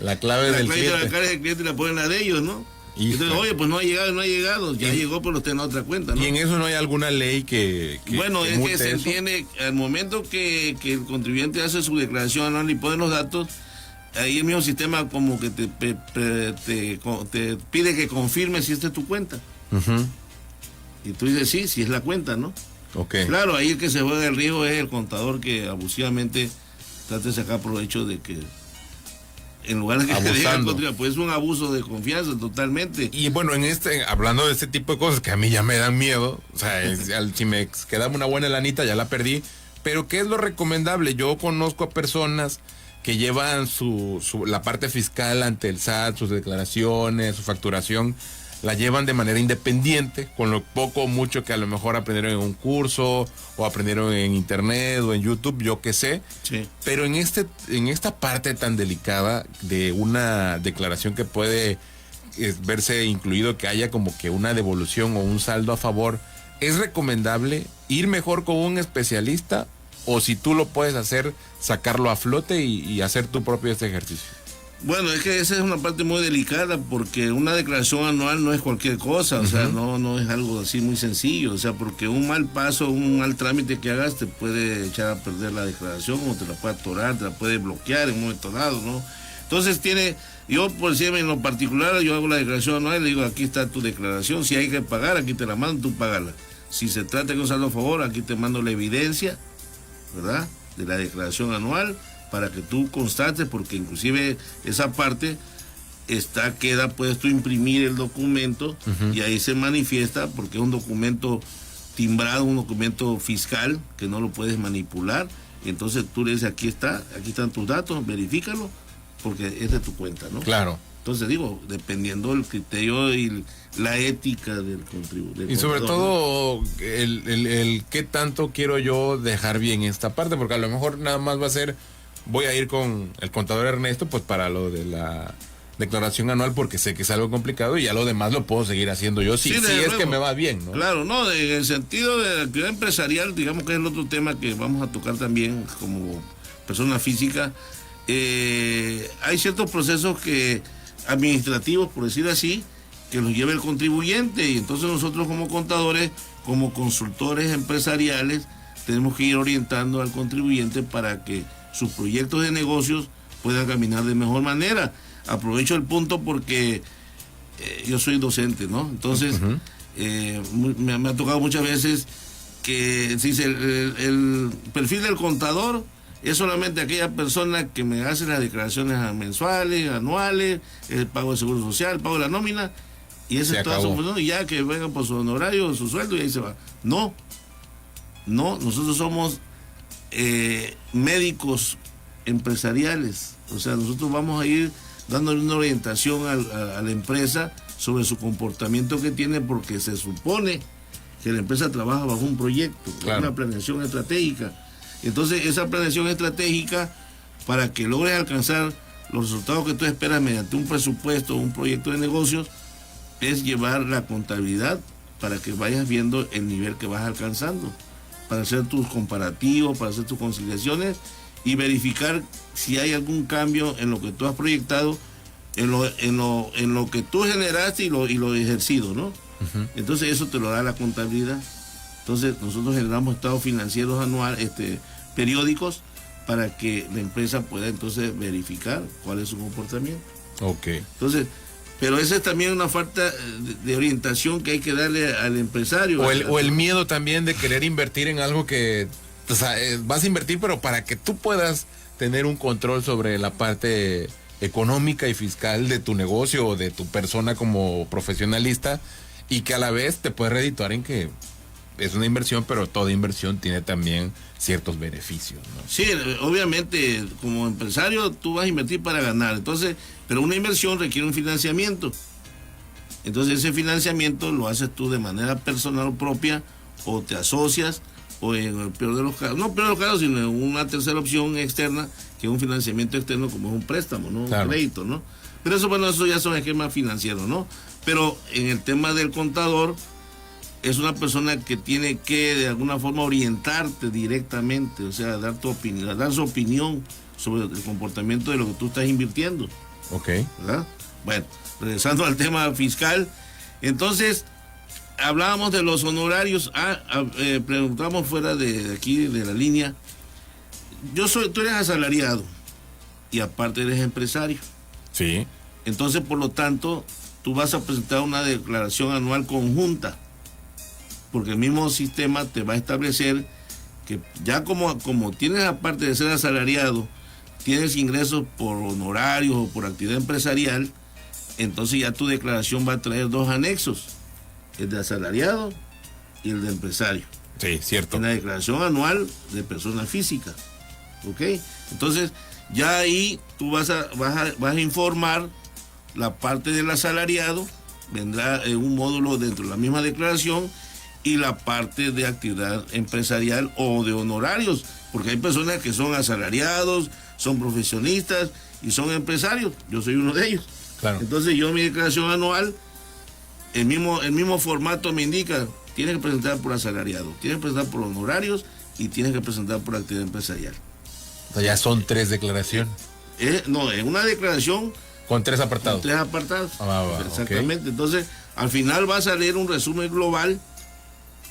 la clave del cliente. la clave del cliente, la ponen la de ellos, ¿no? Entonces, oye, pues no ha llegado, ya llegó, pero está en otra cuenta, ¿no? Y en eso no hay alguna ley que bueno, es que se eso. entiende, al momento que el contribuyente hace su declaración anual y pone los datos, ahí el mismo sistema como que te pide que confirme si esta es tu cuenta. Y tú dices, sí es la cuenta, ¿no? Okay. Claro, ahí el que se juega el riesgo es el contador que abusivamente trata de sacar provecho de que en lugar de que te diga el contribuyente, pues es un abuso de confianza totalmente. Y bueno, hablando de este tipo de cosas que a mí ya me dan miedo, o sea, si me quedaba una buena lanita ya la perdí, pero ¿qué es lo recomendable? Yo conozco a personas que llevan la parte fiscal ante el SAT, sus declaraciones, su facturación, la llevan de manera independiente, con lo poco o mucho que a lo mejor aprendieron en un curso o aprendieron en internet o en YouTube, yo qué sé. Sí. Pero en esta parte tan delicada de una declaración que puede verse incluido que haya como que una devolución o un saldo a favor, ¿es recomendable ir mejor con un especialista o si tú lo puedes hacer, sacarlo a flote y hacer tu propio este ejercicio? Bueno, es que esa es una parte muy delicada porque una declaración anual no es cualquier cosa, o sea, no es algo así muy sencillo, o sea, porque un mal paso, un mal trámite que hagas te puede echar a perder la declaración o te la puede atorar, te la puede bloquear en un momento dado, ¿no? Entonces yo por decirme en lo particular, yo hago la declaración anual y le digo, aquí está tu declaración, si hay que pagar, aquí te la mando, tú págala. Si se trata de un saldo a favor, aquí te mando la evidencia, ¿verdad?, de la declaración anual, para que tú constates, porque inclusive esa parte puedes tú imprimir el documento y ahí se manifiesta, porque es un documento timbrado, un documento fiscal que no lo puedes manipular, y entonces tú le dices, aquí están tus datos, verifícalo, porque es de tu cuenta, ¿no? Claro. Entonces digo, dependiendo del criterio y la ética del contribuyente. Y sobre todo el qué tanto quiero yo dejar bien esta parte, porque a lo mejor nada más va a ser, voy a ir con el contador Ernesto pues para lo de la declaración anual porque sé que es algo complicado y ya lo demás lo puedo seguir haciendo yo si es que me va bien, ¿no? Claro, no, en el sentido de la actividad empresarial, digamos que es el otro tema que vamos a tocar también como persona física. Hay ciertos procesos administrativos, por decir así, que los lleva el contribuyente y entonces nosotros como contadores, como consultores empresariales, tenemos que ir orientando al contribuyente para que sus proyectos de negocios puedan caminar de mejor manera. Aprovecho el punto porque yo soy docente, ¿no? Entonces, me ha tocado muchas veces que se dice el perfil del contador es solamente aquella persona que me hace las declaraciones mensuales, anuales, el pago de seguro social, el pago de la nómina, y ese es todo su función, y ya que vengan por su honorario, su sueldo, y ahí se va. No, nosotros somos médicos empresariales, o sea, nosotros vamos a ir dándole una orientación a la empresa sobre su comportamiento que tiene, porque se supone que la empresa trabaja bajo un proyecto, claro, una planeación estratégica. Entonces, esa planeación estratégica, para que logres alcanzar los resultados que tú esperas mediante un presupuesto o un proyecto de negocios, es llevar la contabilidad para que vayas viendo el nivel que vas alcanzando, para hacer tus comparativos, para hacer tus conciliaciones y verificar si hay algún cambio en lo que tú has proyectado, en lo que tú generaste y lo ejercido, ¿no? Uh-huh. Entonces eso te lo da la contabilidad. Entonces nosotros generamos estados financieros anuales, periódicos, para que la empresa pueda entonces verificar cuál es su comportamiento. Ok. Entonces, pero esa es también una falta de orientación que hay que darle al empresario. O el miedo también de querer invertir en algo que, o sea, vas a invertir, pero para que tú puedas tener un control sobre la parte económica y fiscal de tu negocio o de tu persona como profesionalista, y que a la vez te puede redituar en que es una inversión, pero toda inversión tiene también ciertos beneficios, ¿no? Sí, obviamente, como empresario tú vas a invertir para ganar, entonces, pero una inversión requiere un financiamiento. Entonces ese financiamiento lo haces tú de manera personal o propia, o te asocias, o en el peor de los casos, no peor de los casos, sino en una tercera opción externa, que es un financiamiento externo como es un préstamo, ¿no? Claro. Un crédito, ¿no? Pero eso, bueno, eso ya son esquemas financieros, ¿no? Pero en el tema del contador, es una persona que tiene que de alguna forma orientarte directamente, o sea, dar tu opinión, dar su opinión sobre el comportamiento de lo que tú estás invirtiendo. Ok. ¿Verdad? Bueno, regresando al tema fiscal, entonces hablábamos de los honorarios. Preguntamos fuera de aquí, de la línea. Tú eres asalariado y aparte eres empresario. Sí. Entonces, por lo tanto, tú vas a presentar una declaración anual conjunta, porque el mismo sistema te va a establecer que ya como tienes, aparte de ser asalariado, tienes ingresos por honorarios o por actividad empresarial, entonces ya tu declaración va a traer dos anexos, el de asalariado y el de empresario. Sí, cierto. En la declaración anual de persona física, ¿ok? Entonces ya ahí tú vas a informar la parte del asalariado, vendrá en un módulo dentro de la misma declaración, y la parte de actividad empresarial o de honorarios, porque hay personas que son asalariados, son profesionistas y son empresarios. Yo soy uno de ellos. Claro. Entonces yo mi declaración anual, el mismo formato me indica, tienes que presentar por asalariado, tienes que presentar por honorarios y tienes que presentar por actividad empresarial. O sea, ya son 3 declaraciones. No, es una declaración con 3 apartados. Con 3 apartados. Exactamente. Okay. Entonces, al final va a salir un resumen global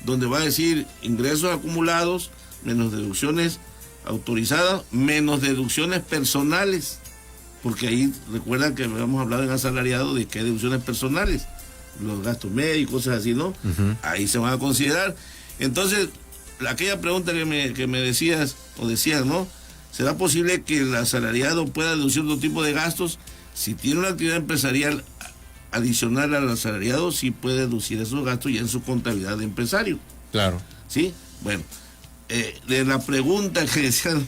donde va a decir ingresos acumulados, menos deducciones autorizadas, menos deducciones personales, porque ahí recuerdan que habíamos hablado en asalariado de que hay deducciones personales, los gastos médicos, cosas así, ¿no? Uh-huh. Ahí se van a considerar. Entonces, aquella pregunta que me decías, ¿no? ¿Será posible que el asalariado pueda deducir otro tipo de gastos? Si tiene una actividad empresarial adicional al asalariado, sí puede deducir esos gastos ya en su contabilidad de empresario. Claro. ¿Sí? Bueno, de la pregunta que decían,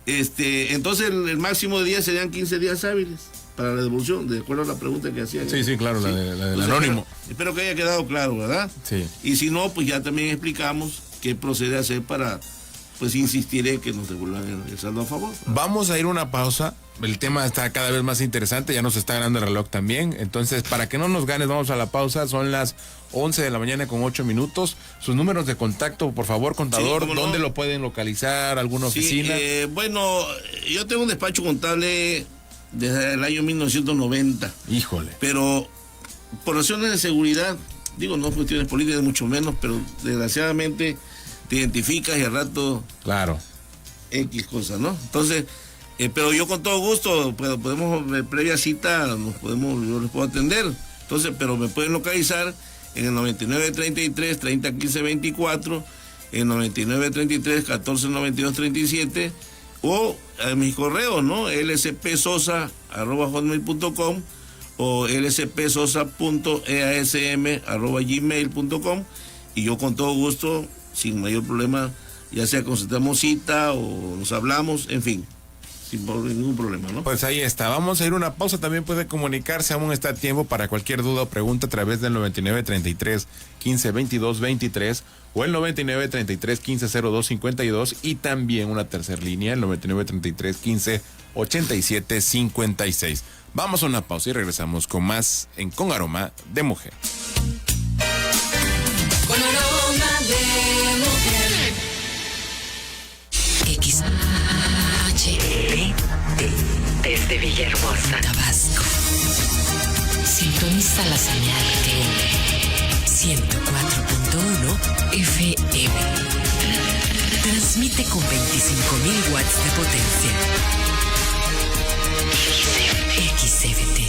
entonces el máximo de días serían 15 días hábiles. para la devolución, de acuerdo a la pregunta que hacían. Sí, claro, la del anónimo. Espero que haya quedado claro, ¿verdad? Sí. Y si no, pues ya también explicamos qué procede a hacer para, pues, insistir en que nos devuelvan el saldo a favor. Vamos a ir a una pausa. El tema está cada vez más interesante, ya nos está ganando el reloj también. Entonces, para que no nos ganes, vamos a la pausa. Son las 11 de la mañana con 8 minutos. Sus números de contacto, por favor, contador. Sí, ¿cómo no? ¿Dónde lo pueden localizar? ¿Alguna oficina? Bueno, yo tengo un despacho contable desde el año 1990. Híjole. Pero por razones de seguridad, digo, no cuestiones políticas, mucho menos, pero desgraciadamente te identificas y al rato Claro. X cosas, ¿no? Entonces, pero yo con todo gusto, podemos, previa cita, yo les puedo atender. Entonces, pero me pueden localizar en el 9933 3015 24, en 9933 1492 37, o a mis correos, ¿no? lspsosa@hotmail.com o lspsosa.easm@gmail.com, y yo con todo gusto, sin mayor problema, ya sea concertamos cita o nos hablamos, en fin, sin ningún problema, ¿no? Pues ahí está, vamos a ir a una pausa. También puede comunicarse, aún está a tiempo, para cualquier duda o pregunta a través del 9933 15 22 23 o el 9933 15 02 52, y también una tercera línea, el 9933 15 87 56. Vamos a una pausa y regresamos con más en Con Aroma de Mujer. Con aroma de mujer. XHTT desde Villahermosa, Tabasco. Sintoniza la señal que une 104.1 FM. Transmite con 25.000 watts de potencia. XCBT.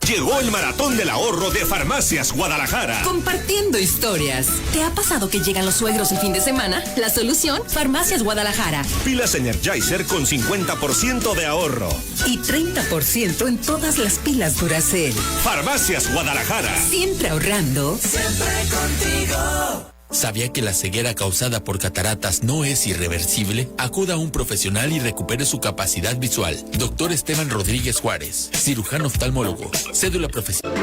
Llegó el maratón del ahorro de Farmacias Guadalajara. Compartiendo historias. ¿Te ha pasado que llegan los suegros el fin de semana? La solución, Farmacias Guadalajara. Pilas Energizer con 50% de ahorro. Y 30% en todas las pilas Duracell. Farmacias Guadalajara. Siempre ahorrando. Siempre contigo. ¿Sabía que la ceguera causada por cataratas no es irreversible? Acuda a un profesional y recupere su capacidad visual. Doctor Esteban Rodríguez Juárez, cirujano oftalmólogo. Cédula profesional.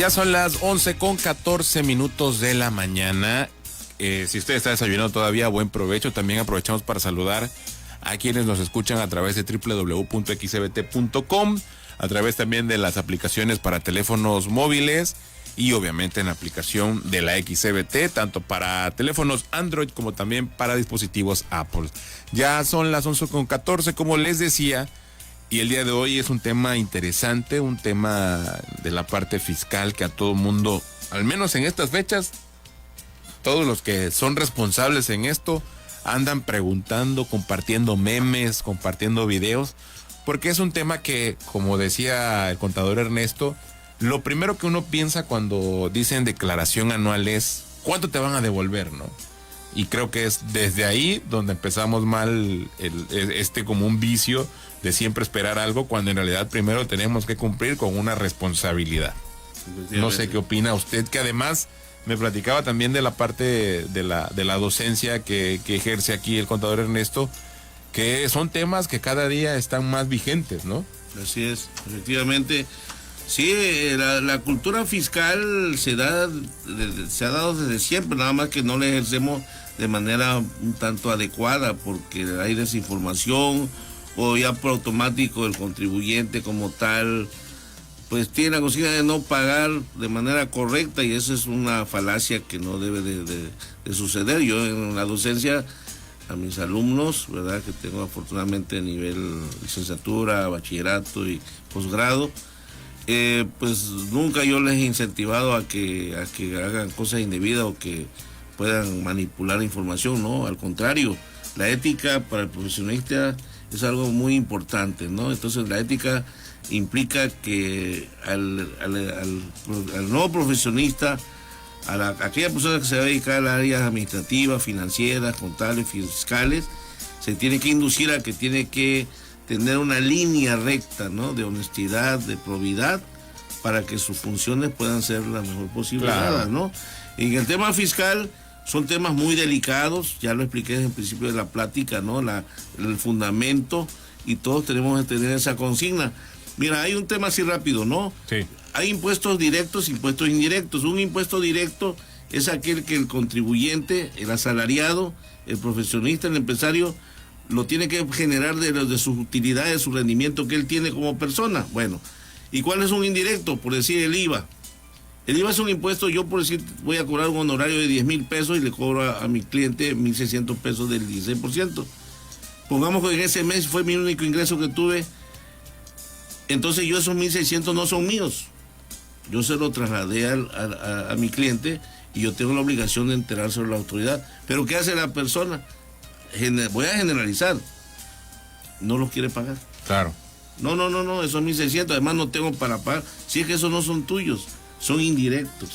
Ya son las 11:14 de la mañana. Si usted está desayunando todavía, buen provecho. También aprovechamos para saludar a quienes nos escuchan a través de www.xbt.com, a través también de las aplicaciones para teléfonos móviles y obviamente en la aplicación de la XBT, tanto para teléfonos Android como también para dispositivos Apple. Ya son las 11:14, como les decía, y el día de hoy es un tema interesante, un tema de la parte fiscal que a todo mundo, al menos en estas fechas, todos los que son responsables en esto andan preguntando, compartiendo memes, compartiendo videos, porque es un tema que, como decía el contador Ernesto, lo primero que uno piensa cuando dicen declaración anual es ¿cuánto te van a devolver, no? Y creo que es desde ahí donde empezamos mal como un vicio de siempre esperar algo, cuando en realidad primero tenemos que cumplir con una responsabilidad. No sé qué opina usted, que además me platicaba también de la parte de la docencia que ejerce aquí el contador Ernesto, que son temas que cada día están más vigentes, ¿no? Así es, efectivamente. Sí, la cultura fiscal se ha dado desde siempre, nada más que no la ejercemos de manera un tanto adecuada, porque hay desinformación, o ya por automático el contribuyente como tal pues tiene la consigna de no pagar de manera correcta, y eso es una falacia que no debe de suceder. Yo en la docencia a mis alumnos, ¿verdad?, que tengo afortunadamente nivel licenciatura, bachillerato y posgrado, pues nunca yo les he incentivado a que hagan cosas indebidas o que puedan manipular información, ¿no? Al contrario, la ética para el profesionista es algo muy importante, ¿no? Entonces la ética implica que al nuevo profesionista, a aquella persona que se va a dedicar a las áreas administrativas, financieras, contables, fiscales, se tiene que inducir a que tiene que tener una línea recta, ¿no?, de honestidad, de probidad, para que sus funciones puedan ser las mejor posible, claro, ¿no? En el tema fiscal son temas muy delicados, ya lo expliqué desde el principio de la plática, ¿no? El fundamento, y todos tenemos que tener esa consigna. Mira, hay un tema así rápido, ¿no? Sí. Hay impuestos directos, impuestos indirectos. Un impuesto directo es aquel que el contribuyente, el asalariado, el profesionista, el empresario, lo tiene que generar de sus utilidades, de su rendimiento que él tiene como persona. Bueno, ¿y cuál es un indirecto? Por decir, el IVA. El IVA es un impuesto, yo por decir, voy a cobrar un honorario de 10,000 pesos y le cobro a mi cliente 1,600 pesos del 16%. Pongamos que en ese mes fue mi único ingreso que tuve. Entonces yo esos 1,600 no son míos. Yo se lo trasladé a mi cliente y yo tengo la obligación de enterárselo a la autoridad. Pero ¿qué hace la persona? Voy a generalizar. No los quiere pagar. Claro. No, esos 1,600, además no tengo para pagar. Si es que esos no son tuyos, son indirectos.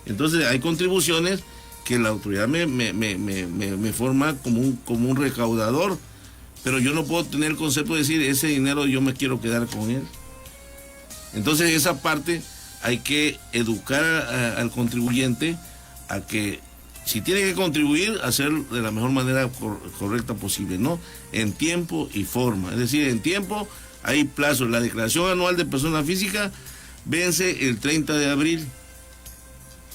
Entonces hay contribuciones que la autoridad me forma como un recaudador, pero yo no puedo tener el concepto de decir, ese dinero yo me quiero quedar con él. Entonces esa parte hay que educar al contribuyente a que si tiene que contribuir, hacer de la mejor manera correcta posible, ¿no? En tiempo y forma. Es decir, en tiempo hay plazo. La declaración anual de persona física vence el 30 de abril.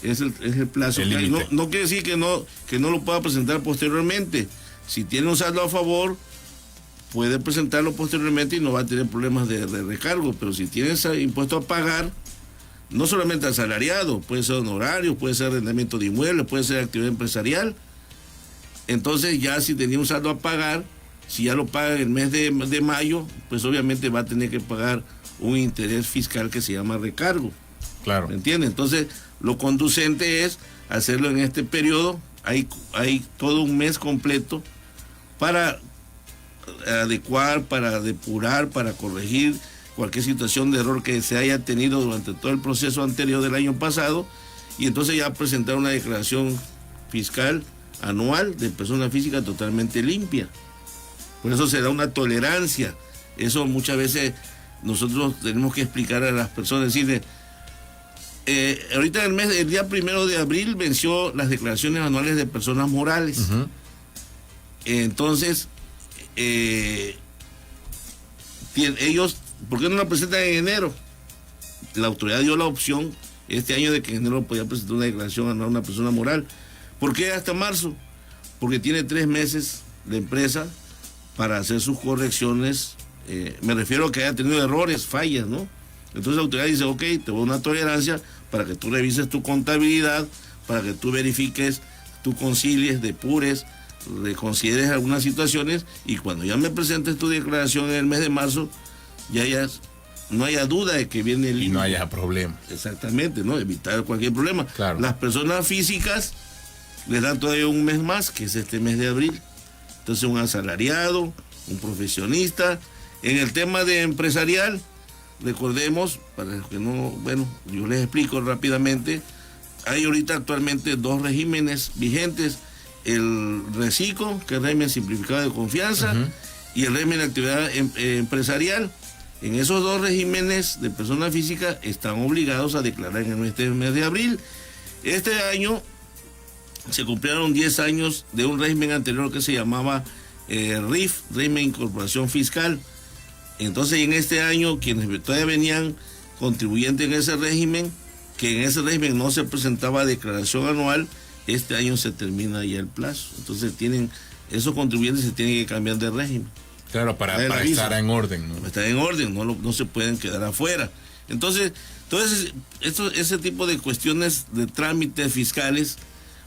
Es el plazo. No quiere decir que no lo pueda presentar posteriormente. Si tiene un saldo a favor, puede presentarlo posteriormente y no va a tener problemas de recargo. Pero si tiene ese impuesto a pagar, no solamente asalariado, puede ser honorario, puede ser arrendamiento de inmuebles, puede ser actividad empresarial. Entonces ya si tenía un saldo a pagar, si ya lo paga en el mes de mayo, pues obviamente va a tener que pagar un interés fiscal que se llama recargo. Claro. ¿Me entiende? Entonces lo conducente es hacerlo en este periodo. Hay todo un mes completo para adecuar, para depurar, para corregir cualquier situación de error que se haya tenido durante todo el proceso anterior del año pasado, y entonces ya presentar una declaración fiscal anual de persona física totalmente limpia. Por eso se da una tolerancia. Eso muchas veces nosotros tenemos que explicar a las personas, decirles, ahorita el día 1 de abril venció las declaraciones anuales de personas morales. Uh-huh. Entonces, ellos, ¿por qué no la presentan en enero? La autoridad dio la opción este año de que en enero podía presentar una declaración anual a una persona moral. ¿Por qué hasta marzo? Porque tiene 3 meses de empresa para hacer sus correcciones. Me refiero a que haya tenido errores, fallas, ¿no? Entonces la autoridad dice, ok, te voy a una tolerancia para que tú revises tu contabilidad, para que tú verifiques, tú concilies, depures, reconsideres algunas situaciones, y cuando ya me presentes tu declaración en el mes de marzo, no haya duda de que viene el... Y no haya problema. Exactamente, ¿no? Evitar cualquier problema. Claro. Las personas físicas les dan todavía un mes más, que es este mes de abril. Entonces un asalariado, un profesionista. En el tema de empresarial, recordemos, para los que no, bueno, yo les explico rápidamente, hay ahorita actualmente 2 regímenes vigentes, el RECICO, que es el régimen simplificado de confianza, y el régimen de actividad empresarial. En esos 2 regímenes de personas físicas están obligados a declarar en este mes de abril. Este año se cumplieron 10 años de un régimen anterior que se llamaba RIF, régimen de incorporación fiscal. Entonces en este año quienes todavía venían contribuyentes en ese régimen, que en ese régimen no se presentaba declaración anual, este año se termina ya el plazo. Entonces esos contribuyentes se tienen que cambiar de régimen. Claro, para estar en orden, ¿no? Estar en orden, no se pueden quedar afuera. Entonces ese tipo de cuestiones de trámites fiscales,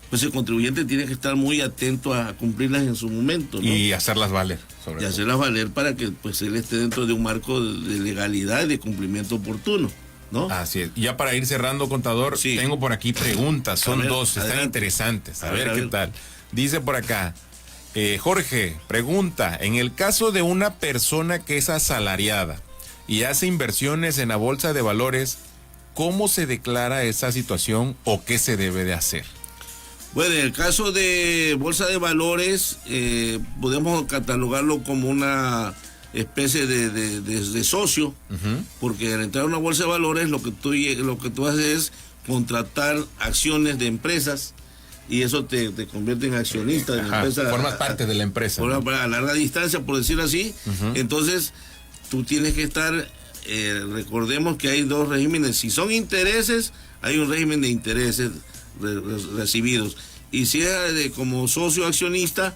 pues el contribuyente tiene que estar muy atento a cumplirlas en su momento, ¿no? Y hacerlas valer, sobre todo. Hacerlas valer para que pues él esté dentro de un marco de legalidad y de cumplimiento oportuno, ¿no? Así es. Y ya para ir cerrando, contador, Sí. tengo por aquí preguntas, son ver, 2, están adelante. interesantes. A A ver ver, qué a ver. tal. Dice por acá, Jorge, pregunta, en el caso de una persona que es asalariada y hace inversiones en la bolsa de valores, ¿cómo se declara esa situación o qué se debe de hacer? Bueno, en el caso de bolsa de valores, podemos catalogarlo como una especie de socio, porque al entrar a una bolsa de valores lo que tú haces es contratar acciones de empresas y eso te convierte en accionista de la Ajá, empresa. formas parte de la empresa, ¿no? A larga distancia, por decirlo así. Entonces, tú tienes que estar, recordemos que hay 2 regímenes. Si son intereses, hay un régimen de intereses recibidos. Y si es como socio accionista,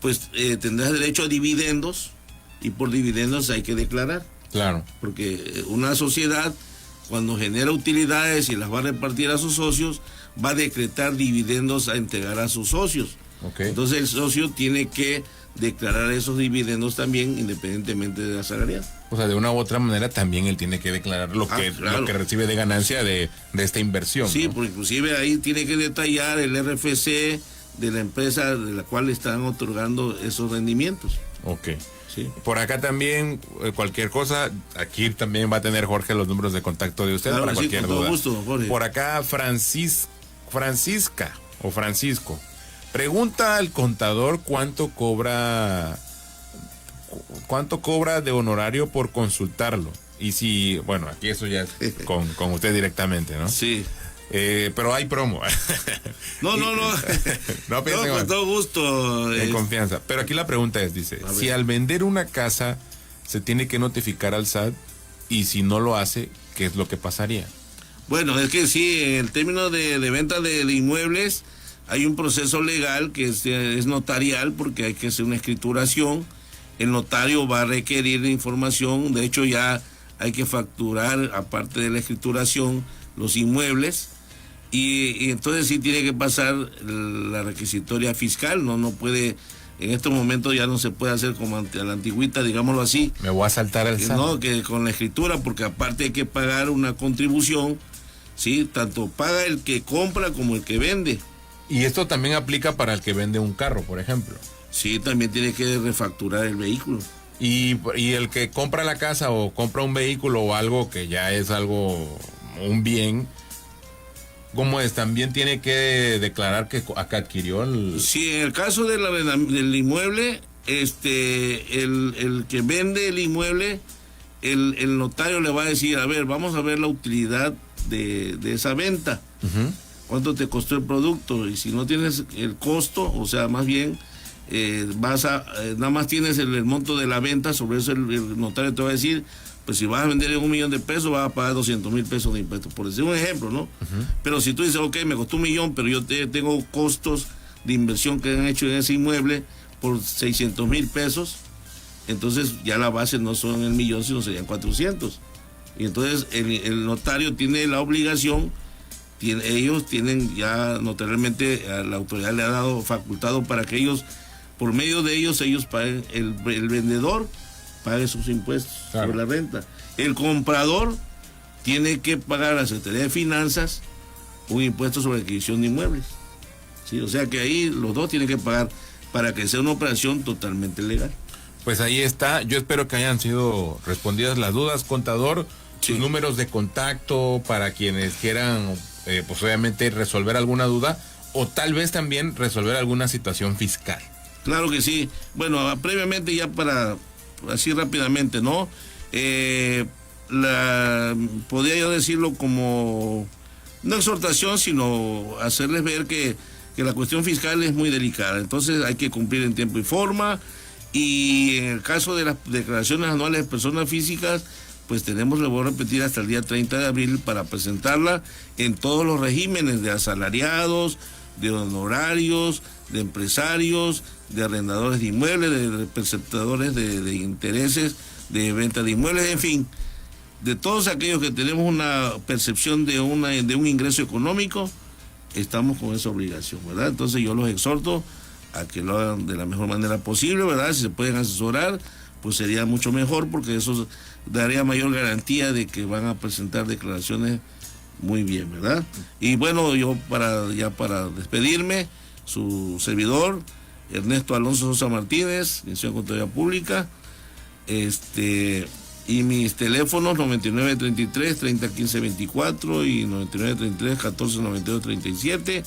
pues tendrás derecho a dividendos, y por dividendos hay que declarar. Claro. Porque una sociedad, cuando genera utilidades y las va a repartir a sus socios, va a decretar dividendos a entregar a sus socios. Okay. Entonces el socio tiene que declarar esos dividendos también, independientemente de la salarial. O sea, de una u otra manera también él tiene que declarar lo que recibe de ganancia de esta inversión. Sí, ¿no? porque inclusive ahí tiene que detallar el RFC de la empresa de la cual le están otorgando esos rendimientos. Ok. Sí. Por acá también, cualquier cosa, aquí también va a tener Jorge los números de contacto de usted Claro, para sí, cualquier con todo duda. gusto, Jorge. Por acá, Francisca o Francisco, pregunta al contador cuánto cobra de honorario por consultarlo. Y si, bueno, aquí eso ya es con usted directamente, ¿no? Sí. Pero hay promo. No. No piensen con mal. todo gusto. En confianza. Pero aquí la pregunta es, dice, A si ver. al vender una casa se tiene que notificar al SAT y si no lo hace, ¿qué es lo que pasaría? Bueno, es que sí, en el término de venta de inmuebles hay un proceso legal que es notarial, porque hay que hacer una escrituración. El notario va a requerir información, de hecho ya hay que facturar, aparte de la escrituración, los inmuebles, y entonces sí tiene que pasar la requisitoria fiscal. No puede, en estos momentos ya no se puede hacer como a la antigüita, digámoslo así. Me voy a saltar al SAT. No, que con la escritura, porque aparte hay que pagar una contribución, ¿sí? Tanto paga el que compra como el que vende. Y esto también aplica para el que vende un carro, por ejemplo. Sí, también tiene que refacturar el vehículo. Y el que compra la casa o compra un vehículo o algo que ya es un bien, ¿cómo es? También tiene que declarar que acá adquirió el... Sí, en el caso del inmueble, el que vende el inmueble, el notario le va a decir, a ver, vamos a ver la utilidad de esa venta. ¿Cuánto te costó el producto? Y si no tienes el costo, o sea, más bien nada más tienes el monto de la venta, sobre eso el notario te va a decir, pues si vas a vender en $1,000,000 vas a pagar 200,000 pesos de impuestos, por decir un ejemplo, ¿no? Pero si tú dices, ok, me costó $1,000,000, pero yo tengo costos de inversión que han hecho en ese inmueble por 600,000 pesos, entonces ya la base no son el 1,000,000, sino serían 400. Y entonces el notario tiene la obligación, ellos tienen ya notarialmente, la autoridad le ha dado facultado para que ellos, por medio de ellos paguen, el vendedor pague sus impuestos sobre la renta. El comprador tiene que pagar a la Secretaría de Finanzas un impuesto sobre adquisición de inmuebles. ¿Sí? O sea que ahí los dos tienen que pagar para que sea una operación totalmente legal. Pues ahí está. Yo espero que hayan sido respondidas las dudas, contador. Sus números de contacto para quienes quieran, pues obviamente resolver alguna duda o tal vez también resolver alguna situación fiscal. Claro que sí. Bueno, previamente ya para, así rápidamente, ¿no? Podría yo decirlo como, no exhortación, sino hacerles ver que la cuestión fiscal es muy delicada. Entonces hay que cumplir en tiempo y forma. Y en el caso de las declaraciones anuales de personas físicas, pues tenemos, le voy a repetir, hasta el día 30 de abril para presentarla en todos los regímenes de asalariados, de honorarios, de empresarios, de arrendadores de inmuebles, de perceptadores de intereses, de venta de inmuebles, en fin, de todos aquellos que tenemos una percepción de un ingreso económico, estamos con esa obligación, ¿verdad? Entonces yo los exhorto a que lo hagan de la mejor manera posible, ¿verdad? Si se pueden asesorar, pues sería mucho mejor, porque eso daría mayor garantía de que van a presentar declaraciones muy bien, ¿verdad? Y bueno, yo para despedirme, su servidor, Ernesto Alonso Sosa Martínez, Licenciado en Contaduría Pública, y mis teléfonos 9933-301524 y 9933-149237,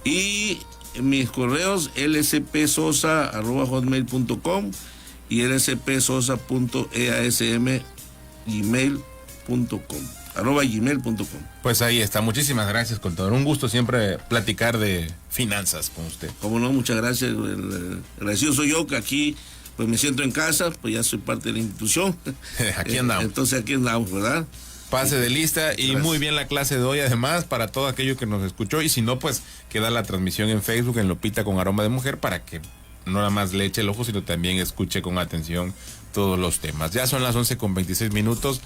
y mis correos lcpsosa@hotmail.com y lcpsosa.easm@gmail.com. Pues ahí está. Muchísimas gracias, contador. Un gusto siempre platicar de finanzas con usted. Como no, muchas gracias. El agradecido soy yo, que aquí pues me siento en casa, pues ya soy parte de la institución. Aquí andamos. Entonces aquí andamos, ¿verdad? Pase de lista y Gracias. muy bien la clase de hoy, además, para todo aquello que nos escuchó. Y si no, pues queda la transmisión en Facebook, en Lupita con Aroma de Mujer, para que no nada más le eche el ojo, sino también escuche con atención todos los temas. Ya son las 11:26.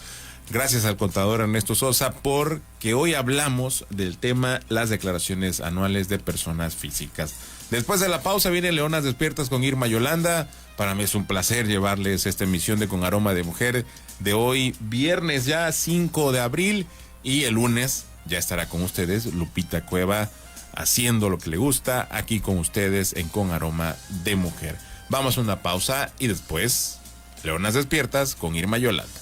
Gracias al contador Ernesto Sosa, porque hoy hablamos del tema las declaraciones anuales de personas físicas. Después de la pausa viene Leonas Despiertas con Irma Yolanda. Para mí es un placer llevarles esta emisión de Con Aroma de Mujer de hoy, viernes ya 5 de abril, y el lunes ya estará con ustedes Lupita Cueva haciendo lo que le gusta aquí con ustedes en Con Aroma de Mujer. Vamos a una pausa y después Leonas Despiertas con Irma Yolanda.